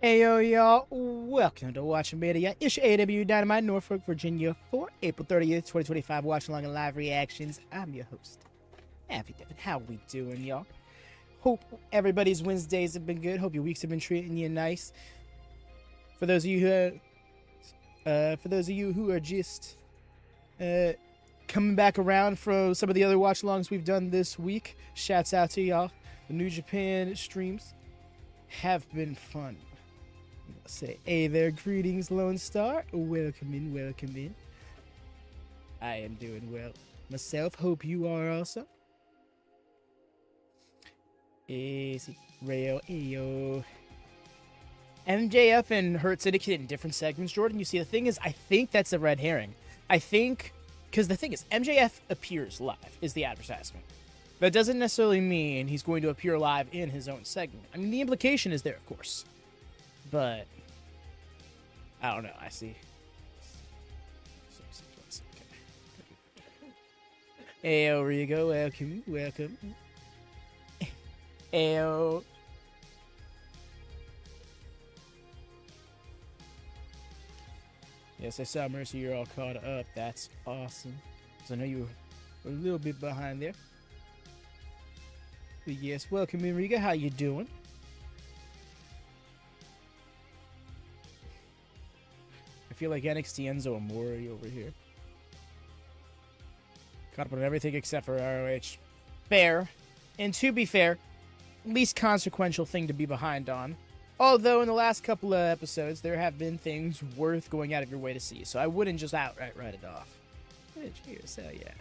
Hey yo, y'all, welcome to WatchMania. It's your AEW Dynamite Norfolk, Virginia for April 30th, 2025 Watchalong and live reactions. I'm your host, Avi Devin. How we doing, y'all? Hope everybody's Wednesdays have been good. Hope your weeks have been treating you nice. For those of you who are just coming back around from some of the other watch-alongs we've done this week, shouts out to y'all. The New Japan streams have been fun. Say, hey there, greetings, Lone Star. Welcome in, welcome in. I am doing well myself. Hope you are also. Easy, Rayo, Ayo. MJF and Hurt Syndicate in different segments, Jordan. You see, the thing is, I think that's a red herring. I think, because the thing is, MJF appears live, is the advertisement. That doesn't necessarily mean he's going to appear live in his own segment. I mean, the implication is there, of course. But I don't know. I see. Hey, over you go. Welcome, welcome. Ayo. Yes, I saw Mercy. You're all caught up. That's awesome. Because I know you were a little bit behind there. But yes, welcome, Enrica. How you doing? I feel like NXT Enzo Amore over here. Caught up on everything except for ROH. Fair. And to be fair, least consequential thing to be behind on. Although in the last couple of episodes, there have been things worth going out of your way to see. So I wouldn't just outright write it off. Hey, cheers. Hell yeah.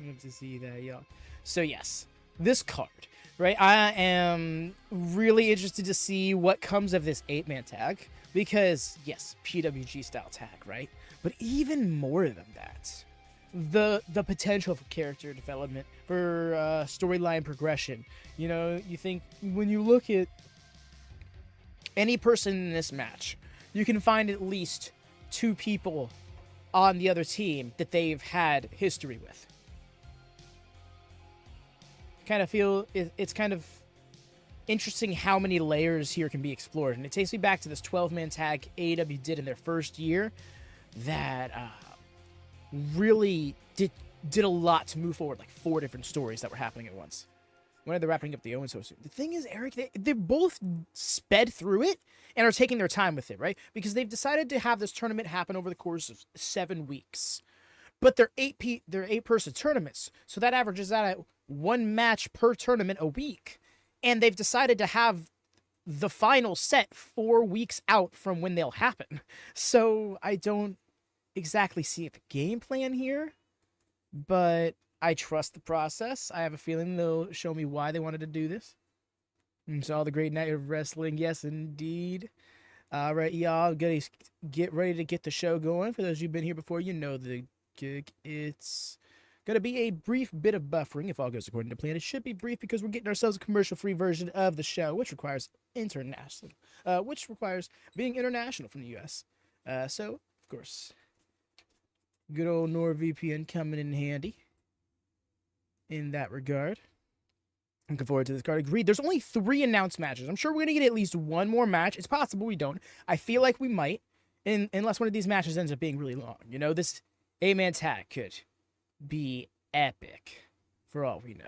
Love to see that, y'all. So yes, this card, right? I am really interested to see what comes of this 8-man tag. Because, yes, PWG style tag, right? But even more than that, the potential for character development, for storyline progression. You know, you think, when you look at any person in this match, you can find at least 2 people on the other team that they've had history with. Kind of feel it's kind of interesting how many layers here can be explored. And it takes me back to this 12-man tag AEW did in their first year that really did a lot to move forward, like 4 different stories that were happening at once. When are they wrapping up the Owen so soon? The thing is, Eric, they both sped through it and are taking their time with it, right? Because they've decided to have this tournament happen over the course of 7 weeks. But they're 8-person tournaments, so that averages out at 1 match per tournament a week. And they've decided to have the final set 4 weeks out from when they'll happen. So I don't exactly see the game plan here, but I trust the process. I have a feeling they'll show me why they wanted to do this. And so the great night of wrestling. Yes, indeed. All right, y'all, get ready to get the show going. For those who've been here before, you know the gig. It's going to be a brief bit of buffering if all goes according to plan. It should be brief because we're getting ourselves a commercial-free version of the show, which requires being international from the U.S. So, of course, good old NordVPN coming in handy in that regard. Looking forward to this card. Agreed. There's only 3 announced matches. I'm sure we're going to get at least 1 more match. It's possible we don't. I feel like we might, unless one of these matches ends up being really long. You know, this 8-man tag could be epic for all we know.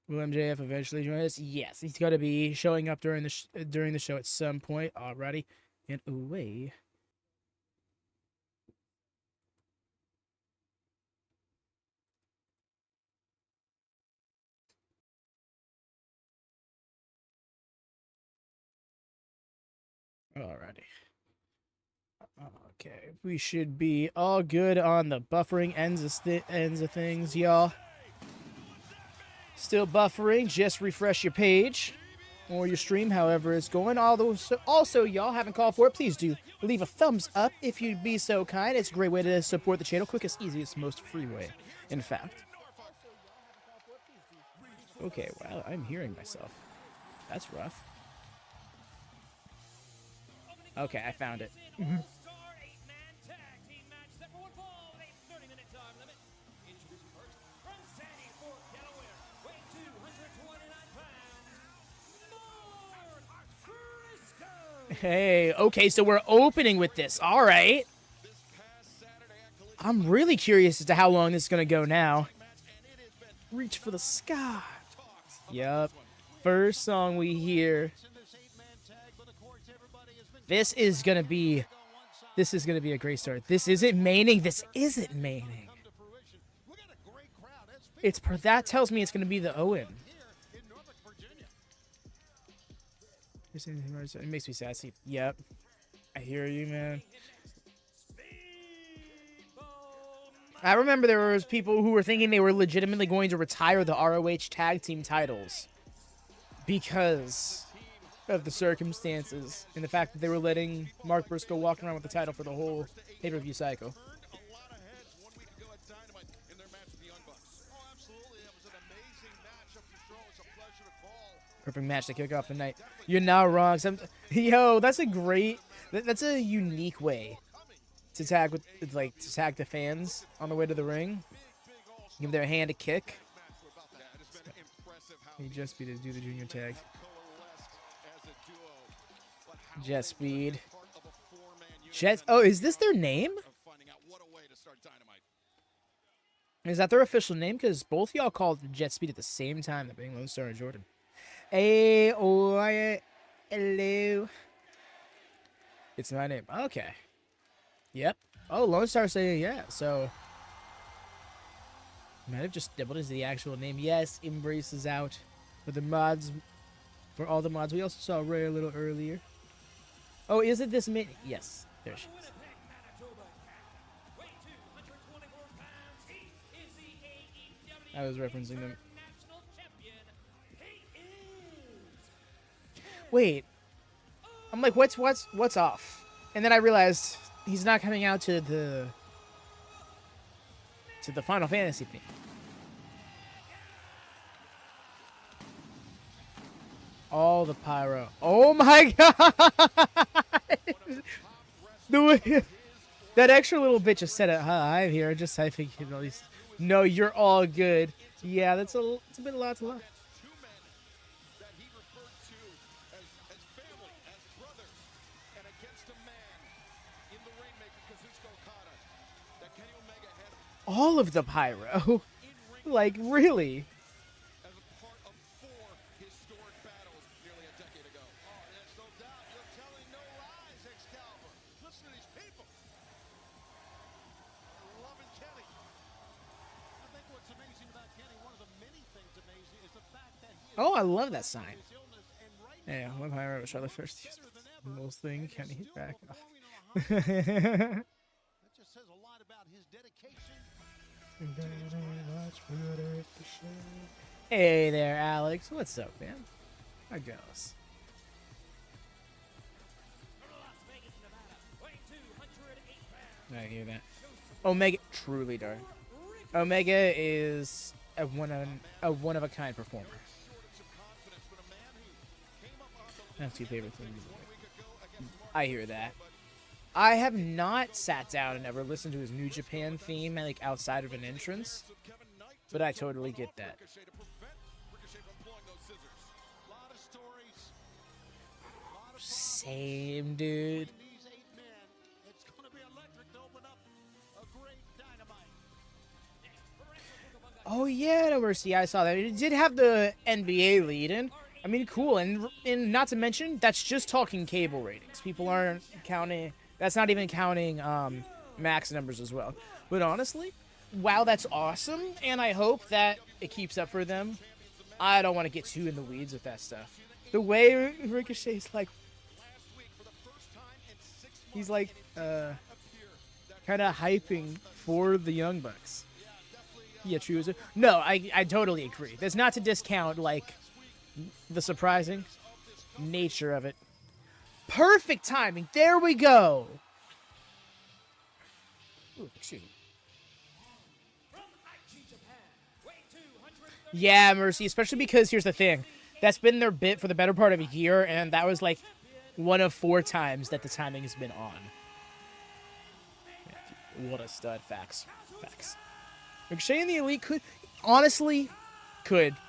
Will MJF eventually join us? Yes, he's got to be showing up during the show at some point. Alrighty, and away. Alrighty. Okay, we should be all good on the buffering ends of things, y'all. Still buffering. Just refresh your page or your stream, however it's going. Also, y'all haven't called for it, please do leave a thumbs up if you'd be so kind. It's a great way to support the channel. Quickest, easiest, most free way, in fact. Okay, wow, I'm hearing myself. That's rough. Okay, I found it. Hey, okay, so we're opening with this. All right. I'm really curious as to how long this is going to go now. Reach for the sky. Yup. First song we hear. This is going to be a great start. This isn't maining. This isn't maining. That tells me it's going to be the Owen. It makes me sad. Yep. I hear you, man. I remember there was people who were thinking they were legitimately going to retire the ROH tag team titles because of the circumstances and the fact that they were letting Mark Briscoe walk around with the title for the whole pay-per-view cycle. Perfect match to kick off the night. You're not wrong. Yo, that's a unique way to tag the fans on the way to the ring. Give their hand a kick. He just beat to do the junior tag. Jet Speed. Oh, is this their name? Is that their official name? Because both y'all called Jet Speed at the same time, that being Lone Star and Jordan. Hey, hello. It's my name. Okay. Yep. Oh, Lone Star saying yeah, so might have just doubled as the actual name. Yes, Embrace is out for the mods. For all the mods. We also saw Ray a little earlier. Oh, is it this minute? Yes. There she is. I was referencing them. Wait. I'm like, what's off? And then I realized he's not coming out to the Final Fantasy theme. All the pyro. Oh my god! The way that extra little bitch just said it. Hi, I'm here. Just I think all these. No, you're all good. Yeah, it's a bit a lot to love. All of the pyro. Like, really? Oh, I love that sign. Yeah, one pyro was Charlotte first. Most thing, Kenny hit back. Hey there, Alex. What's up, man? How goes? I hear that. Omega, truly dark. Omega is a one-of-a-kind performer. I have two favorite things. I hear that. I have not sat down and ever listened to his New Japan theme, like outside of an entrance, but I totally get that. Same, dude. Oh yeah, Diversity. I saw that. It did have the NBA lead in. I mean, cool, and not to mention, that's just talking cable ratings. People aren't counting. That's not even counting max numbers as well. But honestly, wow, that's awesome, and I hope that it keeps up for them. I don't want to get too in the weeds with that stuff. The way Ricochet's like, he's like, kind of hyping for the Young Bucks. Yeah, true. No, I totally agree. That's not to discount, like, the surprising nature of it. Perfect timing. There we go. Ooh, excuse me. Yeah, Mercy, especially because here's the thing. That's been their bit for the better part of a year, and that was like one of 4 times that the timing has been on. Yeah, what a stud. Facts. Ricochet in the Elite could.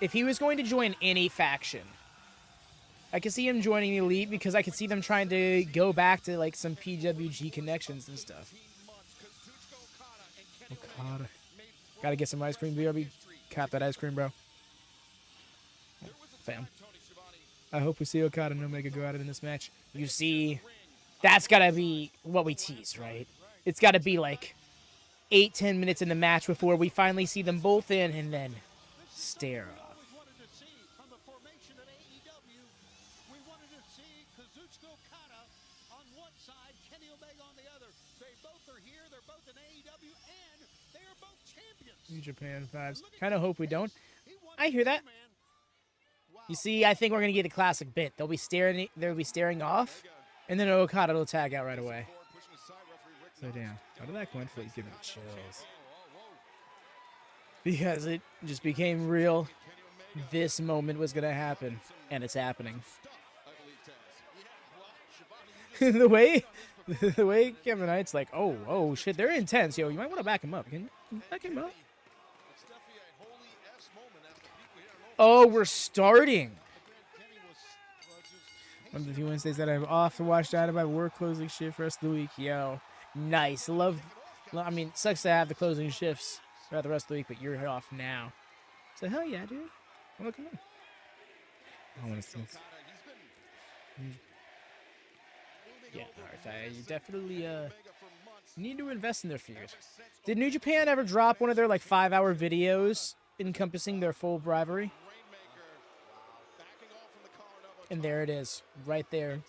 If he was going to join any faction, I can see him joining the Elite because I can see them trying to go back to like some PWG connections and stuff. Okada. Gotta get some ice cream, BRB. Cop that ice cream, bro. Fam. I hope we see Okada and Omega go at it in this match. You see, that's gotta be what we teased, right? It's gotta be like 8-10 minutes in the match before we finally see them both in and then stare off. New Japan vibes. Kind of hope we don't. I hear that. You see, I think we're gonna get a classic bit. They'll be staring off, and then Okada will tag out right away. So damn, how did that coin flip give me chills? Because it just became real. This moment was gonna happen, and it's happening. the way Kevin Knight's like, oh shit, they're intense, yo. You might want to back him up. Can you back him up? Oh, we're starting. One of the few Wednesdays that I'm off to watch Dynamite, work closing shift rest of the week. Yo, nice. I mean, sucks to have the closing shifts throughout the rest of the week, but you're off now. So hell yeah, dude. Welcome in. I want to see this. Yeah, alright. You definitely need to invest in their figures. Did New Japan ever drop one of their like 5-hour videos encompassing their full rivalry? And there it is, right there.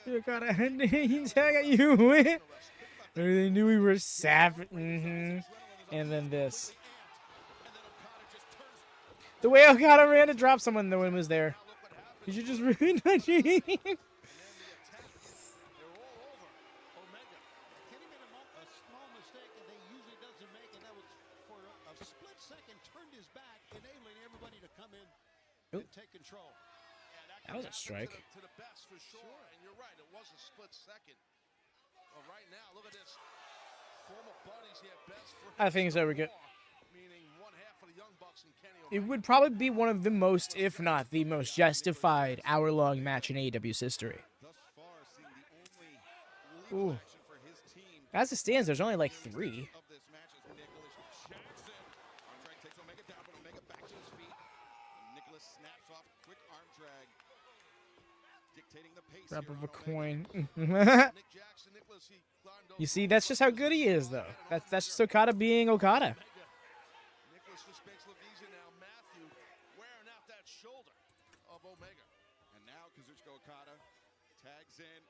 Okada, you win. They knew we were savage. And then this. The way Okada ran to drop someone, the win was there. You should just ruin my dream. Take control. That was a strike. To the best for sure, and you're right, it was a split second. Well, right now, look at this. Former buddies here, best for I think so. We're good. meaning one half for the Young Bucks and Kenny It would probably be one of the most, if not the most justified hour-long match in AEW's history. thus far seeing the only Ooh. action for his team As it stands, there's only like 3. of this match is Nicholas Jackson. Arm drag takes Omega down, but Omega back to his feet. Nicholas snaps off, quick arm drag. Dictating the pace Drop here of a on Omega. coin. Nick Jackson, Nicholas, he climbed over. You see, that's just how good he is, though. That's just Okada being Okada. Nicholas just makes look easy now. Matthew wearing out that shoulder of Omega. And now Kazuchika Okada tags in,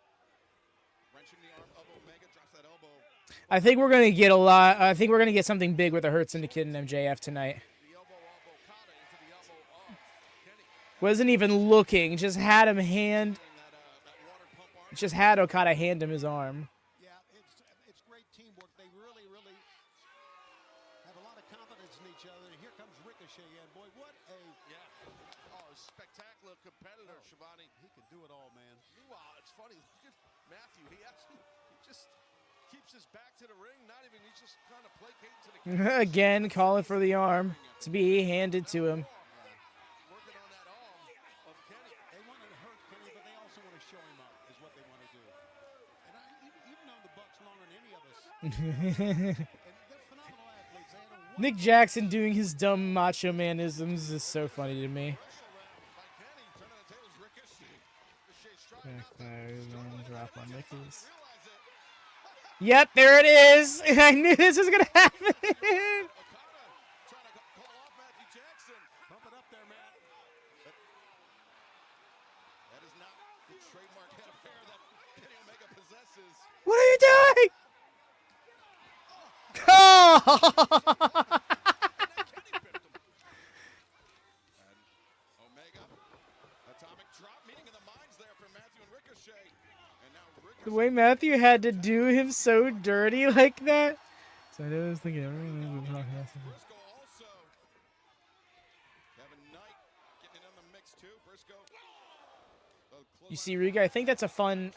wrenching the arm of Omega, drops that elbow. I think we're gonna get a lot. I think we're gonna get something big with the Hurt Syndicate and MJF tonight. The elbow of Okada into the elbow of Kenny. Wasn't even looking. Just had him hand. That water pump arm. Just had Okada hand him his arm. Yeah, it's great teamwork. They really have a lot of confidence in each other. And here comes Ricochet in. Boy, what a... Yeah. Oh, a spectacular competitor, Shivani. He can do it all, man. Meanwhile, it's funny. Look at Matthew. He just keeps his back to the ring. Not even, he's just kind of placating to the Again, calling for the arm to be handed to him. working on that arm of Kenny. They want to hurt Kenny, but they also want to show him up, is what they want to do. And you've known the Bucks longer than any of us. And they're phenomenal athletes. They had a Nick Jackson doing his dumb macho manisms is so funny to me. By Kenny, turning the tables, Ricochet. Ricochet striking out there. Backfire, drop on Nicholas. Realize it. Yep, there it is. I knew this was gonna happen. Okada trying to call off Matthew Jackson. Bump it up there, Matt. That is not the trademark head of hair that Kenny Omega possesses. What are you doing? Oh! Kenny bipped him. And Omega, atomic drop, meeting in the minds there for Matthew and Ricochet. And now Ricochet. The way Matthew had to do him so dirty like that. So I was thinking, Briscoe also. Kevin Knight getting in the mix too. Briscoe. you see, Riga, I think that's a fun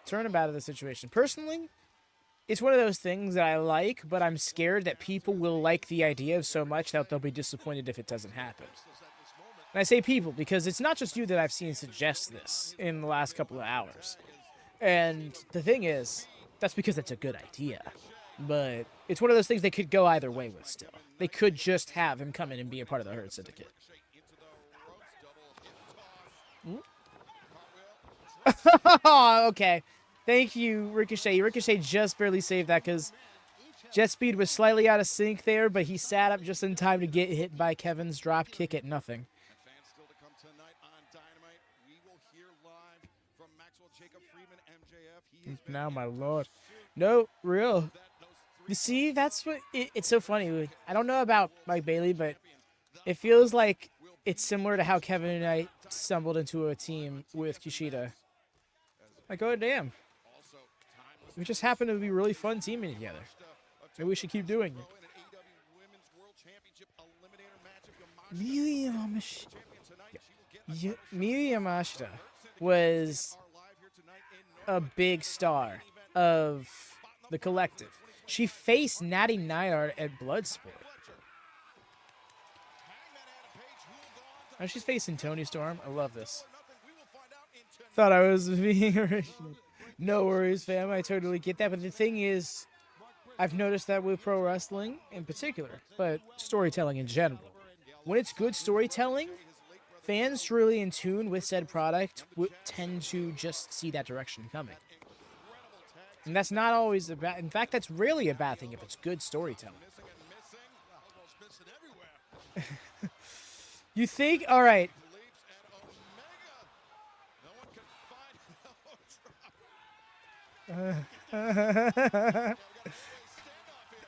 turnabout of the situation. Personally, it's one of those things that I like, but I'm scared that people will like the idea so much that they'll be disappointed if it doesn't happen. And I say people because it's not just you that I've seen suggest this in the last couple of hours. And the thing is, that's because it's a good idea. But it's one of those things they could go either way with still. They could just have him come in and be a part of the Hurt Syndicate. Okay. Thank you, Ricochet. Ricochet just barely saved that because jet speed was slightly out of sync there, but he sat up just in time to get hit by Kevin's drop kick at nothing. Fans still to come tonight on Dynamite. We will hear live from Maxwell Jacob Freeman, MJF. He has been Now, my lord. No, real. You see, that's what it's so funny. I don't know about Mike Bailey, but it feels like it's similar to how Kevin and I stumbled into a team with Kushida. Like, oh damn, we just happen to be really fun teaming together. Maybe we should keep doing it. Miyu Yamashita was a big star of the collective. She faced Natty Neidhart at Bloodsport. Now she's facing Toni Storm. I love this. Thought I was being original. No worries, fam. I totally get that. But the thing is, I've noticed that with pro wrestling in particular, but storytelling in general. When it's good storytelling, fans really in tune with said product tend to just see that direction coming. And that's not always a bad... In fact, that's rarely a bad thing if it's good storytelling. You think? All right.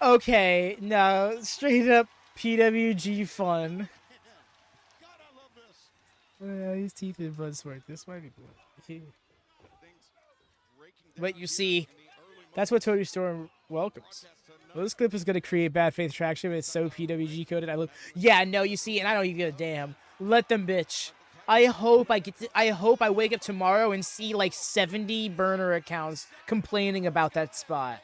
Okay, no, straight up PWG fun. His teeth in Bloodsport. This might be blood. But you see, that's what Toni Storm welcomes. Well, this clip is going to create bad faith traction, but it's so PWG coded. Yeah, no, you see, and I don't even give a damn. Let them bitch. I hope I wake up tomorrow and see like 70 burner accounts complaining about that spot.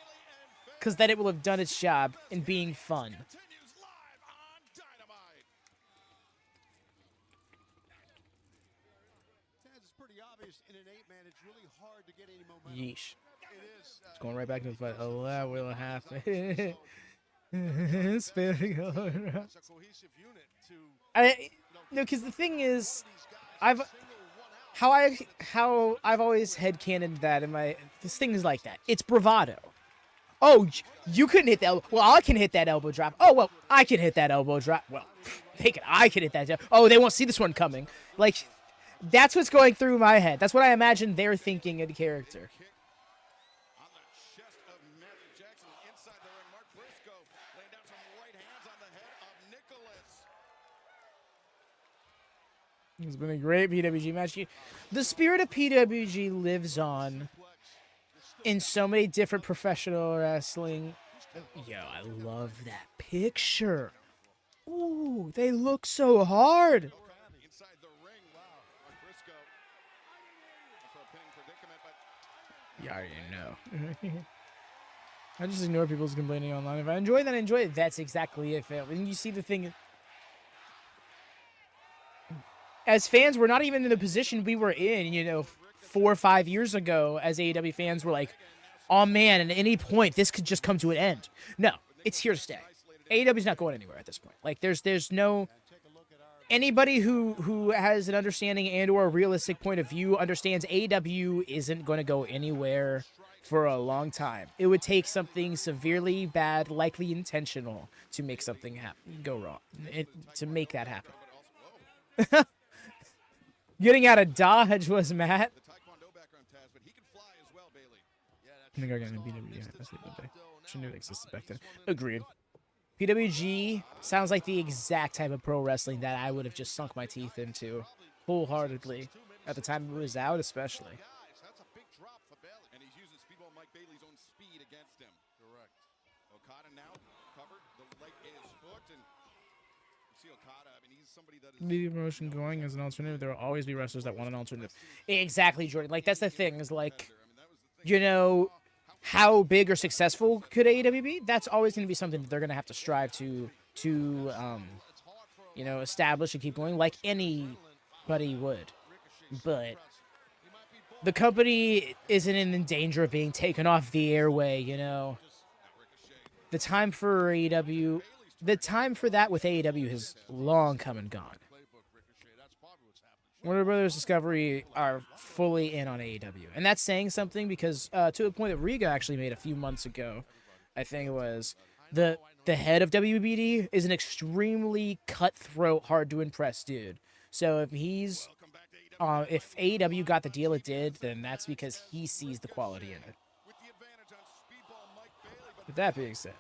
Because then it will have done its job in being fun. Yeesh. It's going right back to the fight. Oh, that will happen. Spinning all around. No, because the thing is, I've always headcanoned that in my... This thing is like that. It's bravado. Oh, you couldn't hit that. Well, I can hit that elbow drop. Oh, well, I can hit that elbow drop. Well, I can hit that. Oh, they won't see this one coming. Like, that's what's going through my head. That's what I imagine they're thinking in character. On the chest of Matthew Jackson, inside the ring, Mark Briscoe laying down some right hands on the head of Nicholas. It's been a great PWG match. The spirit of PWG lives on in so many different professional wrestling. Yo, I love that picture. Ooh, they look so hard. Inside the ring, wow. Mark Briscoe for a pinning predicament, but Yeah, I already know. I just ignore people's complaining online. If I enjoy it, then I enjoy it. That's exactly it, fam. When you see the thing... As fans, we're not even in the position we were in, 4 or 5 years ago as AEW fans were like, oh man, at any point, this could just come to an end. No, it's here to stay. AEW's not going anywhere at this point. Like, there's no... Anybody who has an understanding and or a realistic point of view understands AEW isn't going to go anywhere for a long time. It would take something severely bad, likely intentional, to make something go wrong. To make that happen. Getting out of Dodge was Matt. the Taekwondo background Taz, but he can fly as well, Bailey. I think I got a BWG. She knew it existed back then. Agreed. PWG sounds like the exact type of pro wrestling that I would have just sunk my teeth into wholeheartedly at the time it was out, especially. Guys, that's a big drop for Bailey. And he's using Speedball Mike Bailey's own speed against him. Correct. Okada now covered. The leg is hooked, and you see Okada. I mean, he's somebody that is... Media promotion going as an alternative. There will always be wrestlers that want an alternative. Exactly, Jordan. Like, that's the thing, is like, how big or successful could AEW be? That's always going to be something that they're going to have to strive to you know, establish and keep going like anybody would. But the company isn't in danger of being taken off the airway, you know. The time for AEW, the time for that with AEW has long come and gone. Warner Brothers Discovery are fully in on AEW. And that's saying something because to a point that Riga actually made a few months ago, I think it was, the head of WBD is an extremely cutthroat, hard to impress dude. So if he's if AEW got the deal it did, then that's because he sees the quality in it. With that being said,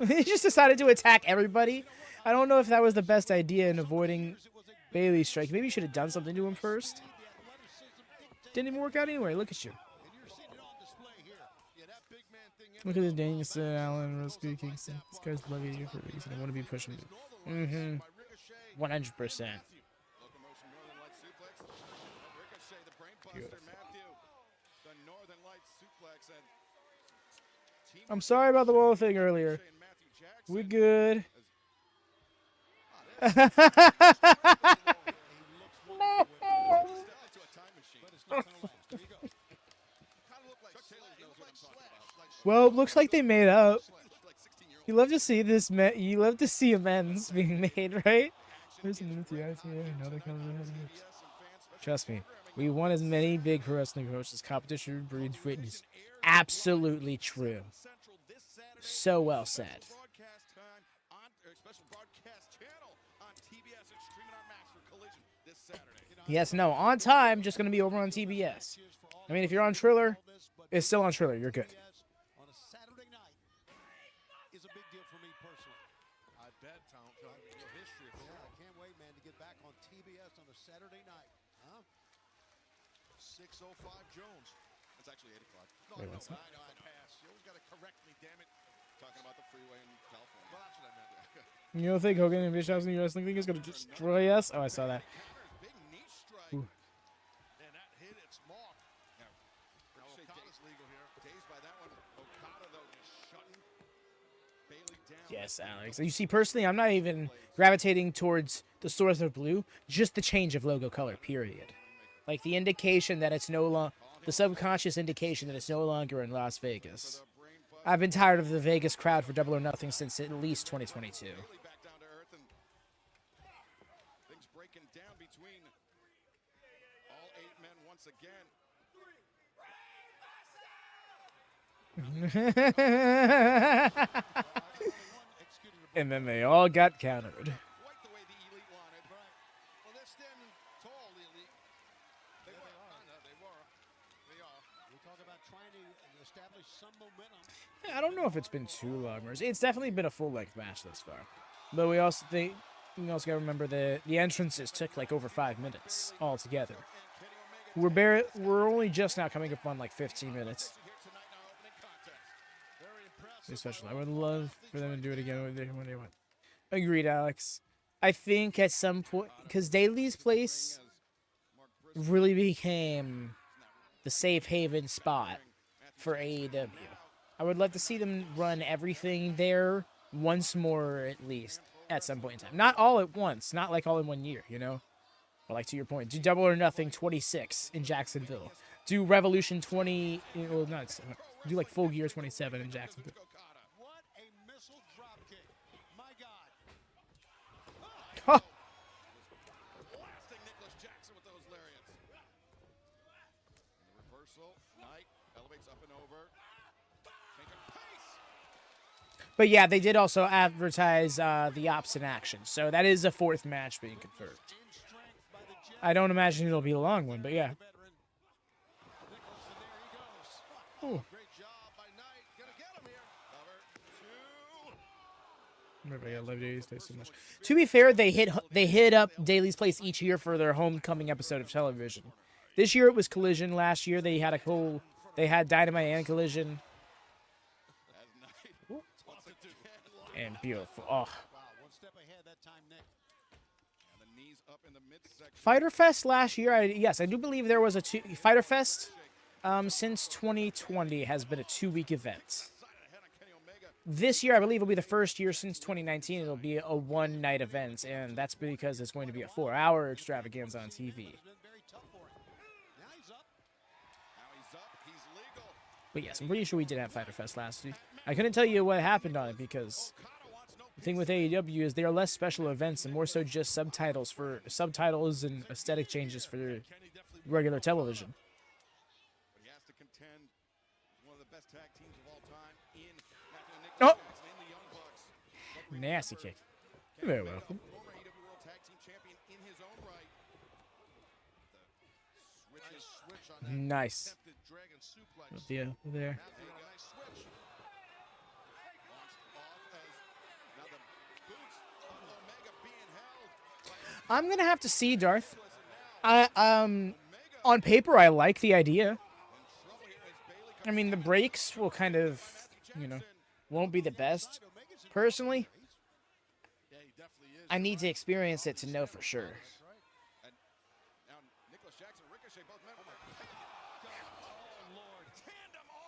he just decided to attack everybody. I don't know if that was the best idea in avoiding Bailey's strike. Maybe you should have done something to him first. Didn't even work out anyway. Look at you. Look at the Daniels, Allen, Roscoe, Kingston. These guys love you for a reason. I want to be pushing you. 100%. Beautiful. I'm sorry about the wall thing earlier. We good. Well, looks like they made up. You love to see this. You love to see amends being made, right? Trust me, we want as many big pro wrestling promotions. Competition breeds greatness. Absolutely true. So well said. Yes, no, on time, just going to be over on TBS. I mean, if you're on Triller, it's still on Triller. You're good. On a Saturday night is a big deal for me personally. I bet, Tom. Your history. Yeah, I can't wait, man, to get back on TBS on a Saturday night. Huh? 6:05 Jones. That's actually 8 o'clock. No, Wait, I know, what's that? I know, I passed. You always got to correct me, damn it. Talking about the freeway in California. Well, that's what I meant. You don't think Hogan and Bischoff's new wrestling thing is going to destroy us? Oh, I saw that. Big knee strike. Ooh. And that hit its mark. Now Okada's legal here. Dazed by that one. Okada, though, just shutting Bailey down. Yes, Alex. You see, personally, I'm not even gravitating towards the source of blue, just the change of logo color, period. Like the indication that it's no longer, the subconscious indication that it's no longer in Las Vegas. I've been tired of the Vegas crowd for Double or Nothing since at least 2022. Bailey back down to earth and things breaking down between all 8 men once again. And then they all got countered. Quite the way the Elite wanted. Well, they're standing tall, the Elite. They were. They are. We talk about trying to establish some momentum. I don't know if it's been too long. It's definitely been a full-length match thus far. But we also got to remember the entrances took like over 5 minutes altogether. We're only just now coming up on like 15 minutes. Especially, I would love for them to do it again when they want. Agreed, Alex. I think at some point, because Daly's Place really became the safe haven spot for AEW. I would love to see them run everything there once more, at least, at some point in time. Not all at once, not like all in 1 year, you know? But like to your point, do Double or Nothing 26 in Jacksonville. Do Revolution 20, well, not, do like Full Gear 27 in Jacksonville. What a missile drop kick. My God. Huh. Blasting Nicholas Jackson with those lariats. And the reversal. Knight elevates up and over. Changing pace. But yeah, they did also advertise the Ops in action. So that is a 4th match being confirmed. In strength by the Jet I don't imagine it'll be a long one, but yeah. veteran. Nicholas, and there he goes. Ooh. Great job by Knight. Gonna get him here. Cover 2. Remember, I love Daly's Place so much. To be fair, they hit up Daly's Place each year for their homecoming episode of television. This year it was Collision. Last year they had Dynamite and Collision. As Knight wants it to And beautiful. Oh. Wow, one step ahead that time, Nick. And the knees up in the midsection. Fighter Fest last year, yes, I do believe there was a Fighter Fest. since 2020 has been a 2-week event. This year, I believe, will be the first year since 2019 it'll be a one-night event, and that's because it's going to be a 4-hour extravaganza on TV. But yes, I'm pretty sure we did have Fyter Fest last week. I couldn't tell you what happened on it because the thing with AEW is they are less special events and more so just subtitles and aesthetic changes for regular television. Oh! Nasty kick. You're very welcome. Nice. Yeah, there. I'm gonna have to see, Darth. On paper, I like the idea. I mean, the breaks will kind of, won't be the best. Personally, I need to experience it to know for sure.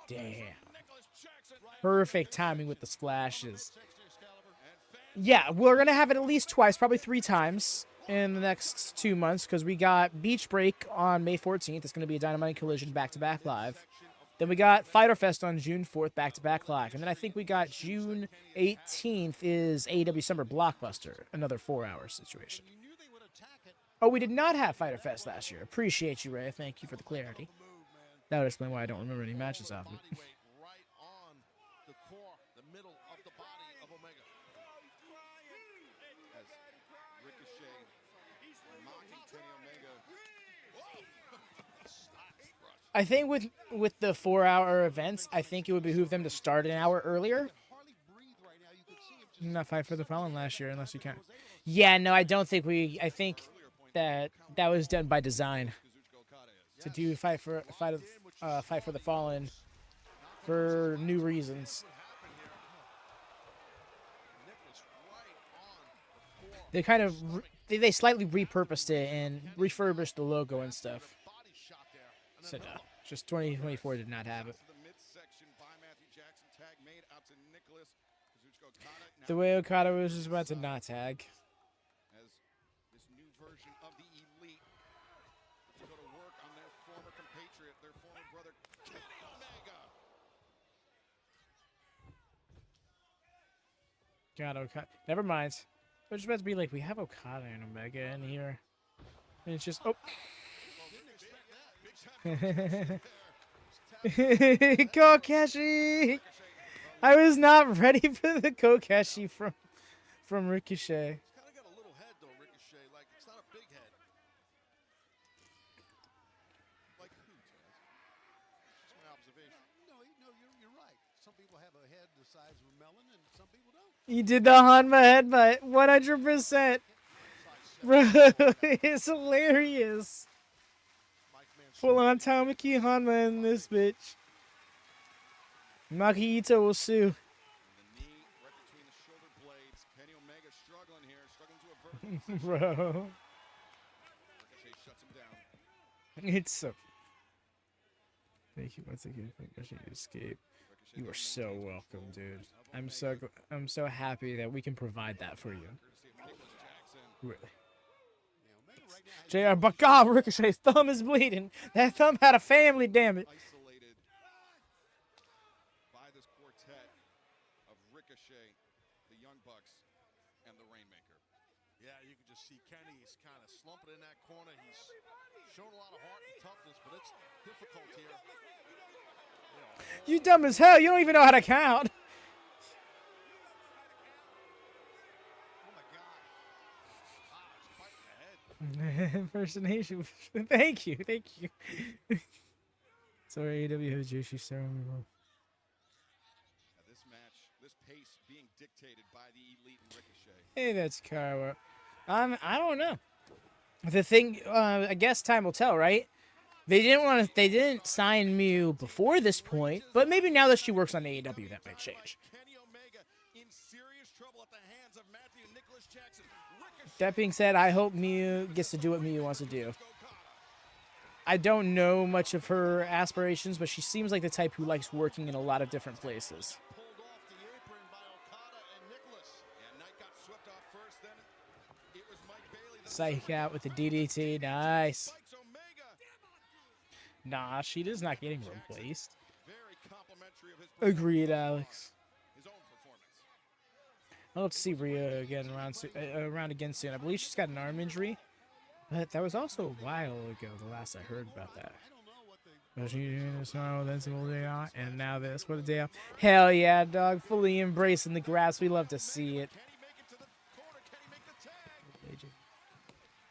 Damn. Perfect timing with the splashes. Yeah, we're going to have it at least twice, probably 3 times in the next 2 months because we got Beach Break on May 14th. It's going to be a Dynamite Collision back-to-back live. Then we got Fyter Fest on June 4th, back-to-back live. And then I think we got June 18th is AEW Summer Blockbuster, another 4-hour situation. Oh, we did not have Fyter Fest last year. Appreciate you, Ray. Thank you for the clarity. That would explain why I don't remember any matches off it. I think with the 4-hour events, I think it would behoove them to start an hour earlier. Not Fight for the Fallen last year, unless you count. Yeah, no, I don't think we. I think that was done by design to do Fight for the Fallen for new reasons. They kind of they slightly repurposed it and refurbished the logo and stuff. So no, just 2024 did not have it. The way Okada was just about to not tag. God, Okada. Never mind. We're just about to be like, we have Okada and Omega in here. And it's just, oh. Kokeshi! I was not ready for the Kokeshi from Ricochet. He's kind of got a little head though, Ricochet. Like it's not a big head. Like who, Taz? Just my observation. No, you're right. Some people have a head the size of a melon, and some people don't. You did the Hanma headbutt, 100%. Bro, it's hilarious. Full on Tamaki Hanma in this bitch. Maki Ito will sue. Bro. It's so. Thank you once again for pushing to escape. You are so welcome, dude. I'm so happy that we can provide that for you. Really. JR, but God, Ricochet's thumb is bleeding. That thumb had a family, damn it. Isolated by this quartet of Ricochet, the Young Bucks, and the Rainmaker. Yeah, you can just see Kenny's kind of slumping in that corner. He's shown a lot of heart and toughness, but it's difficult here. You dumb as hell. You don't even know how to count. Impersonation. Thank you. Sorry, AEW has Joshi Star. This match, this pace being dictated by the Elite and Ricochet. Hey, that's Karawa. I don't know. The thing, I guess time will tell, right? They didn't sign Miyu before this point, but maybe now that she works on AEW, that might change. That being said, I hope Miyu gets to do what Miyu wants to do. I don't know much of her aspirations, but she seems like the type who likes working in a lot of different places. Pulled off the apron by Okada and Nicholas. Yeah, Knight got swept off first, then it was Mike Bailey. Psych out with the DDT. Nice. Spikes Omega. Nah, she is not getting replaced. Very complimentary of his Agreed, Alex. his own performance. I'll have to see Rhea again around again soon. I believe she's got an arm injury, but that was also a while ago. The last I heard about that. But she doing this tomorrow, then some day out, and now this. What a day off! Hell yeah, dog! Fully embracing the grass. We love to see it. Can he make it to the corner? Can he make the tag?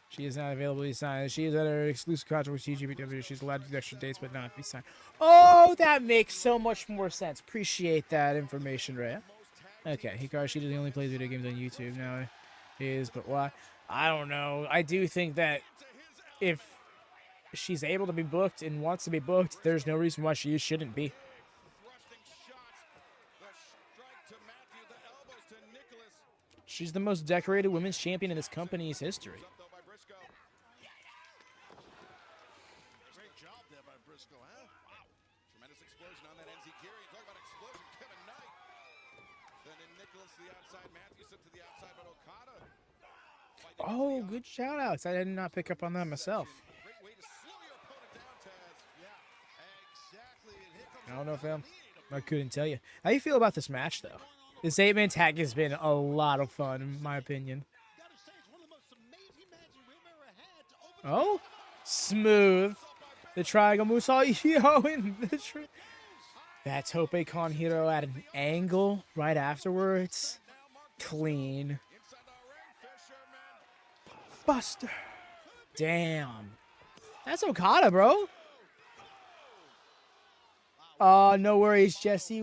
She is not available to be signed. She is at her exclusive contract with TGBW. She's allowed to do extra dates, but not be signed. Oh, that makes so much more sense. Appreciate that information, Ray. Okay, Hikaru Shida only plays video games on YouTube now. But why? I don't know. I do think that if she's able to be booked and wants to be booked, there's no reason why she shouldn't be. Thrusting shots. The strike to Matthew. The elbows to Nicholas. She's the most decorated women's champion in this company's history. Up though by Briscoe. Great job there by Briscoe, huh? Wow. Tremendous explosion on that NZ Geary. Talk about explosion. Kevin Knight. Then in Nicholas to the outside. Matthew sent to the outside, but Okada. Oh, good shout outs. I did not pick up on that myself. Great way to slow your opponent down, Taz. Yeah, exactly. And here comes I don't know, fam. I couldn't tell you. How you feel about this match, though? This 8-man tag has been a lot of fun, in my opinion. gotta say, it's one of the most amazing matches we've ever had to open Oh, smooth. The triangle moonsault. Yo, in the that Tope Con Hero at an angle right afterwards. Clean. Inside the ring, Fisherman. Buster. Damn. That's Okada, bro. No worries, Jesse.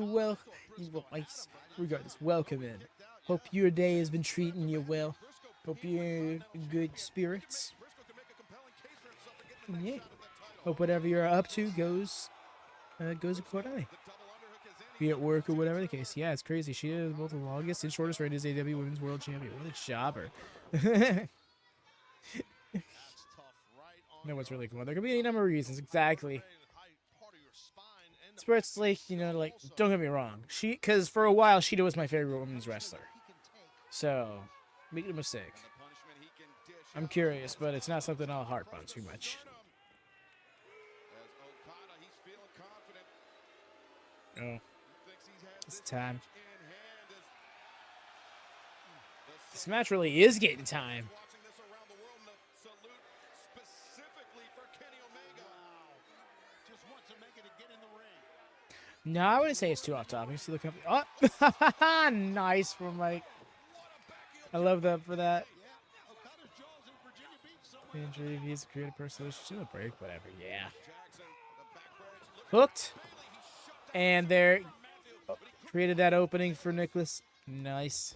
Regardless, welcome in. Hope your day has been treating you well. Hope you're in good spirits. Briscoe can make a compelling case for himself to get the Yeah. next shot of the title. Hope whatever you're up to goes accordingly. The double underhook is in. Be at work or whatever the case. Yeah, it's crazy. She is both the longest and shortest reigning AEW Women's World Champion. What a jobber. That's tough, right on No, what's really cool. There could be any number of reasons. Exactly. part of your spine and It's where it's like, don't get me wrong. Because for a while, Sheeta was my favorite women's wrestler. So, make no mistake. The punishment he can dish I'm out. curious, but it's not something I'll harp on too much. As Okada, he's feeling confident. Oh, Thinks he's had it's this time. match in hand as This match really is getting time. watching this around the world, and a salute specifically for Kenny Omega. just wants Omega to get in the ring. No, I wouldn't say it's too off topic. See the company. Oh, nice from Mike. I love that for that. Yeah, Okada's jaws in Virginia Beach somewhere. Injury, he's a creative person. She's a break, whatever. Yeah. Jackson, the back bridge, looking Hooked. And there. Created that opening for Nicholas. Nice.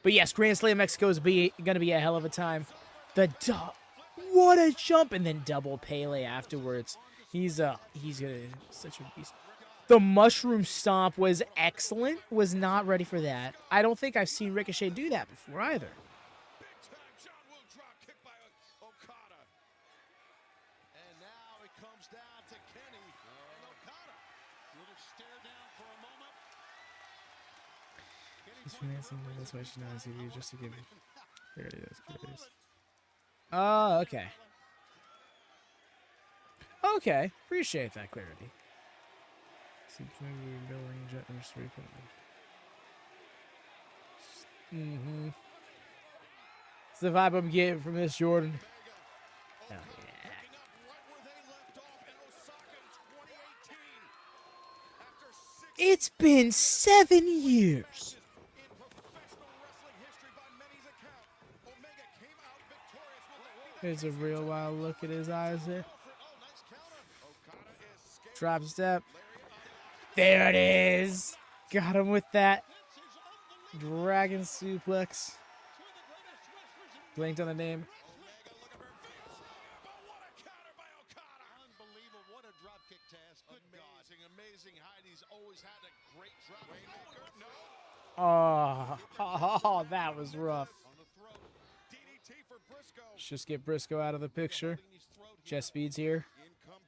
But yes, Grand Slam Mexico is going to be a hell of a time. What a jump. And then double Pele afterwards. He's gonna such a beast. The mushroom stomp was excellent. Was not ready for that. I don't think I've seen Ricochet do that before either. big time John Woo drop kick by Okada. And now it comes down to Kenny and Okada. Little stare down for a moment. That's why she's not on TV, just to give you. There it is. There it is. Oh, okay. Okay. Appreciate that clarity. Mm-hmm. It's the vibe I'm getting from Miss Jordan. Oh, yeah. Picking up right where they left off in Osaka in 2018. After 6 It's been 7 years. in professional wrestling history by many's account, Omega came out victorious with the There's a real wild look at his eyes there. Nice counter. Okada is scared. Drop step. There it is. Got him with that dragon suplex. Blinked on the name. Omega looking for a finish. But what a counter by Okada. Unbelievable. What a drop kick, Taz. Good God. Amazing height. He's always had a great drop. Rainmaker, no. Oh, that was rough. On the throat. DDT for Briscoe. Let's just get Briscoe out of the picture. In his throat. Jet Speed's here. Incoming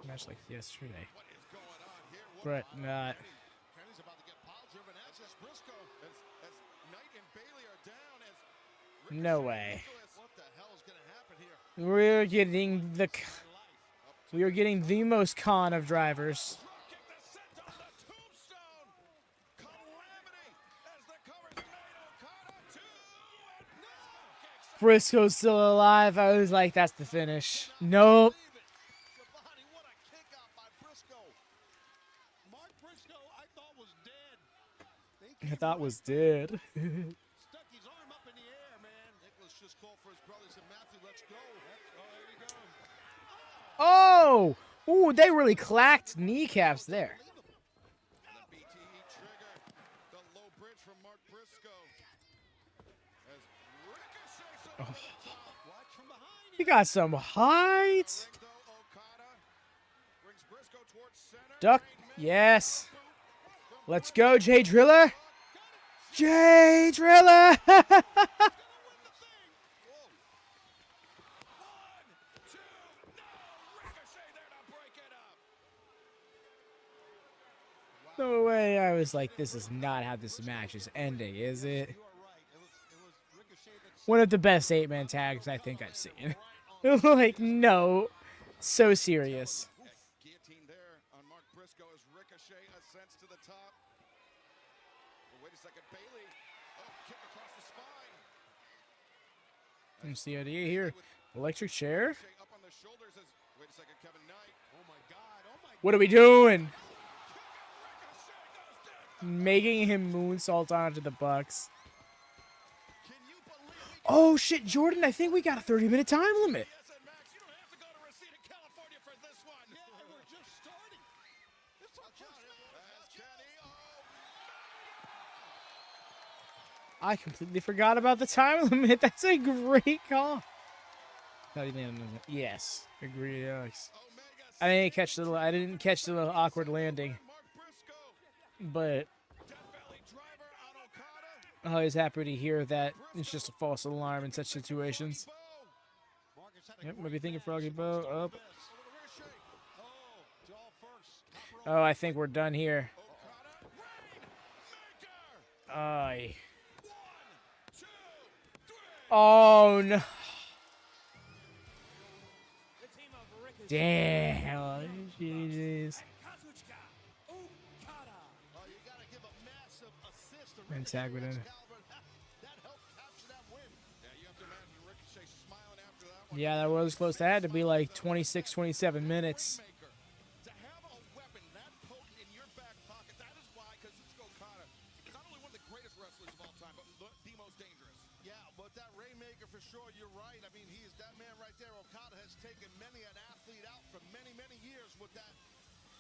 match like yesterday, What is going on here? What but not. Kenny's about to get pile driven as is Briscoe. as Knight and Bailey are down as No way. What the hell is going to happen here? We're getting the. We are getting the most con of drivers. kick that sent on the tombstone. Calamity as the cover's made. Okada 2 and no kicks. Briscoe's still alive. I was like, that's the finish. Nope. Shabani, what a kick out by Briscoe. Mark Briscoe, I thought was dead. I thought was dead. Stuck his arm up in the air, man. Nicholas just called for his brothers and Matthew, let's go. Oh, there you go. Oh! Ooh, they really clacked kneecaps there. The BTE trigger. The low bridge from Mark Briscoe. As Ricochet Oh. Watch from behind. He got some height. though Okada brings Briscoe towards center. Duck. Yes. Let's go, Jay Driller. Jay Driller. No way. I was like, this is not how this match is ending, is it? You are right. It was Ricochet that One of the best 8-man tags I think I've seen. Like, no. So serious. Guillotine there on Mark Briscoe as Ricochet ascends to the top. But wait a second, Bailey. Oh, kick across the spine. COD here. Electric chair? Ricochet up on the shoulders as wait a second, Kevin Knight. oh my god, oh my What are we doing? Ricochet goes down. Making him moonsault onto the Bucks. Can you believe it? Oh shit, Jordan, I think we got a 30-minute time limit. Yes, and Max, you don't have to go to Reseda, California for this one. Yeah, we're just starting. It's our first match. As Kenny, I completely forgot about the time limit. That's a great call. Not even. Yes, agree. Alex. Omega I didn't catch the awkward landing, Mark Briscoe. but Death Valley driver on Okada. I'm always happy to hear that it's just a false alarm in such situations. Bo. Marcus had a Yep, great maybe thinking match Froggy against Bow all up. this. Oh, jaw first. Top rope. Oh, I think we're done here. Okada. Aye. 1, 2, 3. Oh no. Damn. Jesus. Oh, you gotta give a massive assist to And tag with Ricochet. it. That helped capture that win. Yeah, you have to imagine Ricochet smiling after that one. Yeah, that was close. That had to be like 26, 27 minutes. Rainmaker. To have a weapon that potent in your back pocket, that is why Kazuchika Okada is not only one of the greatest wrestlers of all time, but the most dangerous. Yeah, but that Rainmaker for sure, you're right. I mean, he is that man right there. Okada has taken many an athlete out for many, many years with that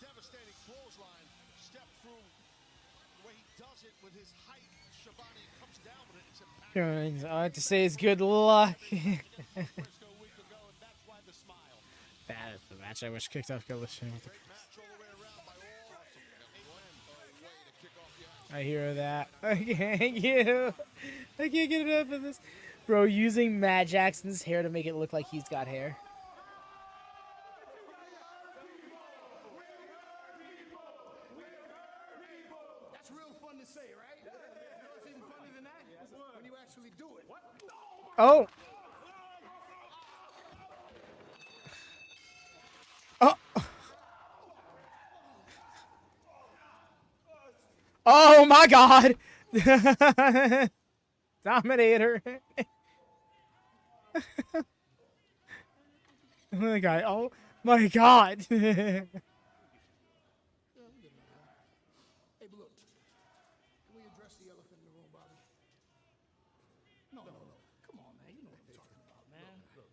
devastating clothesline. Step through the way he does it with his height. Shivani comes down with it. It's impactful. All I have to say is good luck. Briscoe a week ago, and that's why the smile. That is the match I wish kicked off Collision. Great match all the way around by all. Way to kick off the action. I hear that. I can't get enough of this. Bro, using Matt Jackson's hair to make it look like he's got hair. That's real fun to say, right? You know what's even funnier than that? When you actually do it. What? Oh. Oh. Oh my God. Dominator. Oh my God. Oh my God. Hey, but look. Can we address the elephant in the room, Bobby? No. Come on, man. You know what I'm talking about, man. Look,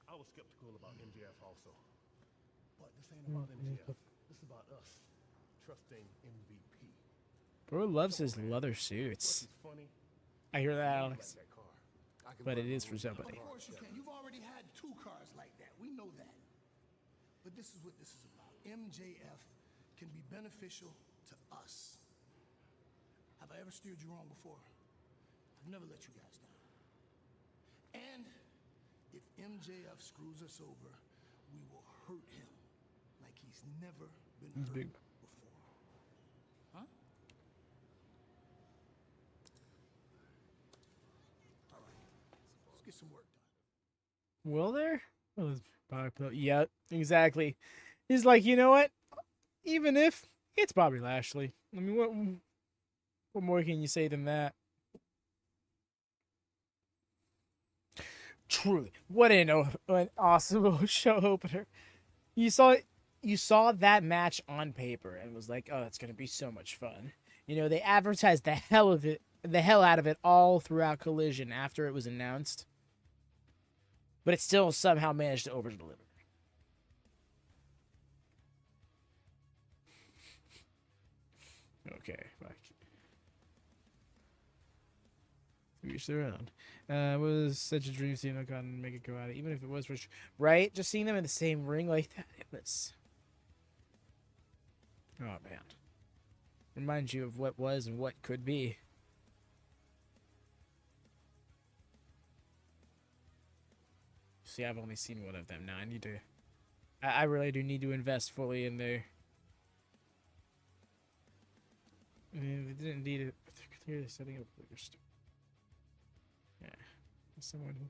I was skeptical about MJF also. But this ain't Mm, about MJF. This is about us trusting MVP. Bro loves his leather suits. It's funny. I hear that, I Alex. like that car. I can But run it is the for rules. somebody. Of course you can. You've already had 2 cars like that. We know that. But this is what this is about. MJF can be beneficial to us. Have I ever steered you wrong before? I've never let you guys down. And if MJF screws us over, we will hurt him. he's never been He's hurt big. before. Huh? All right, let's get some work done. Will there? Oh, it's Bobby. Yeah, exactly. He's like, you know what? Even if it's Bobby Lashley, I mean, what more can you say than that? Truly, what an awesome show opener. You saw that match on paper and was like, oh, that's gonna be so much fun. You know, they advertised the hell out of it all throughout Collision after it was announced, but it still somehow managed to over deliver. Okay, bye. Reach around. Was such a dream seeing Okada and make it go out, even if it was for right. Just seeing them in the same ring like that, it was. Oh man, reminds you of what was and what could be. See, I've only seen one of them now. I need to. I really do need to invest fully in there. I mean, we didn't need it. Clearly setting up bigger stuff. Yeah, someone who.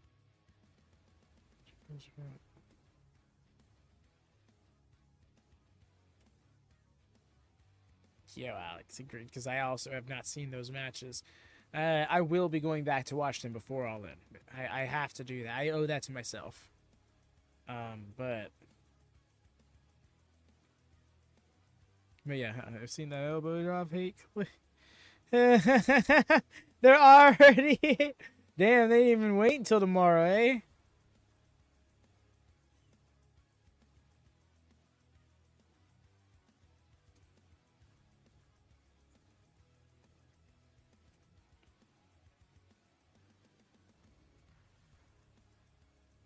Yo, Alex, agreed. Because I also have not seen those matches. I will be going back to watch them before All In. I have to do that. I owe that to myself. But yeah, I've seen that elbow drop. Hate. They're already. Damn, they didn't even wait until tomorrow, eh?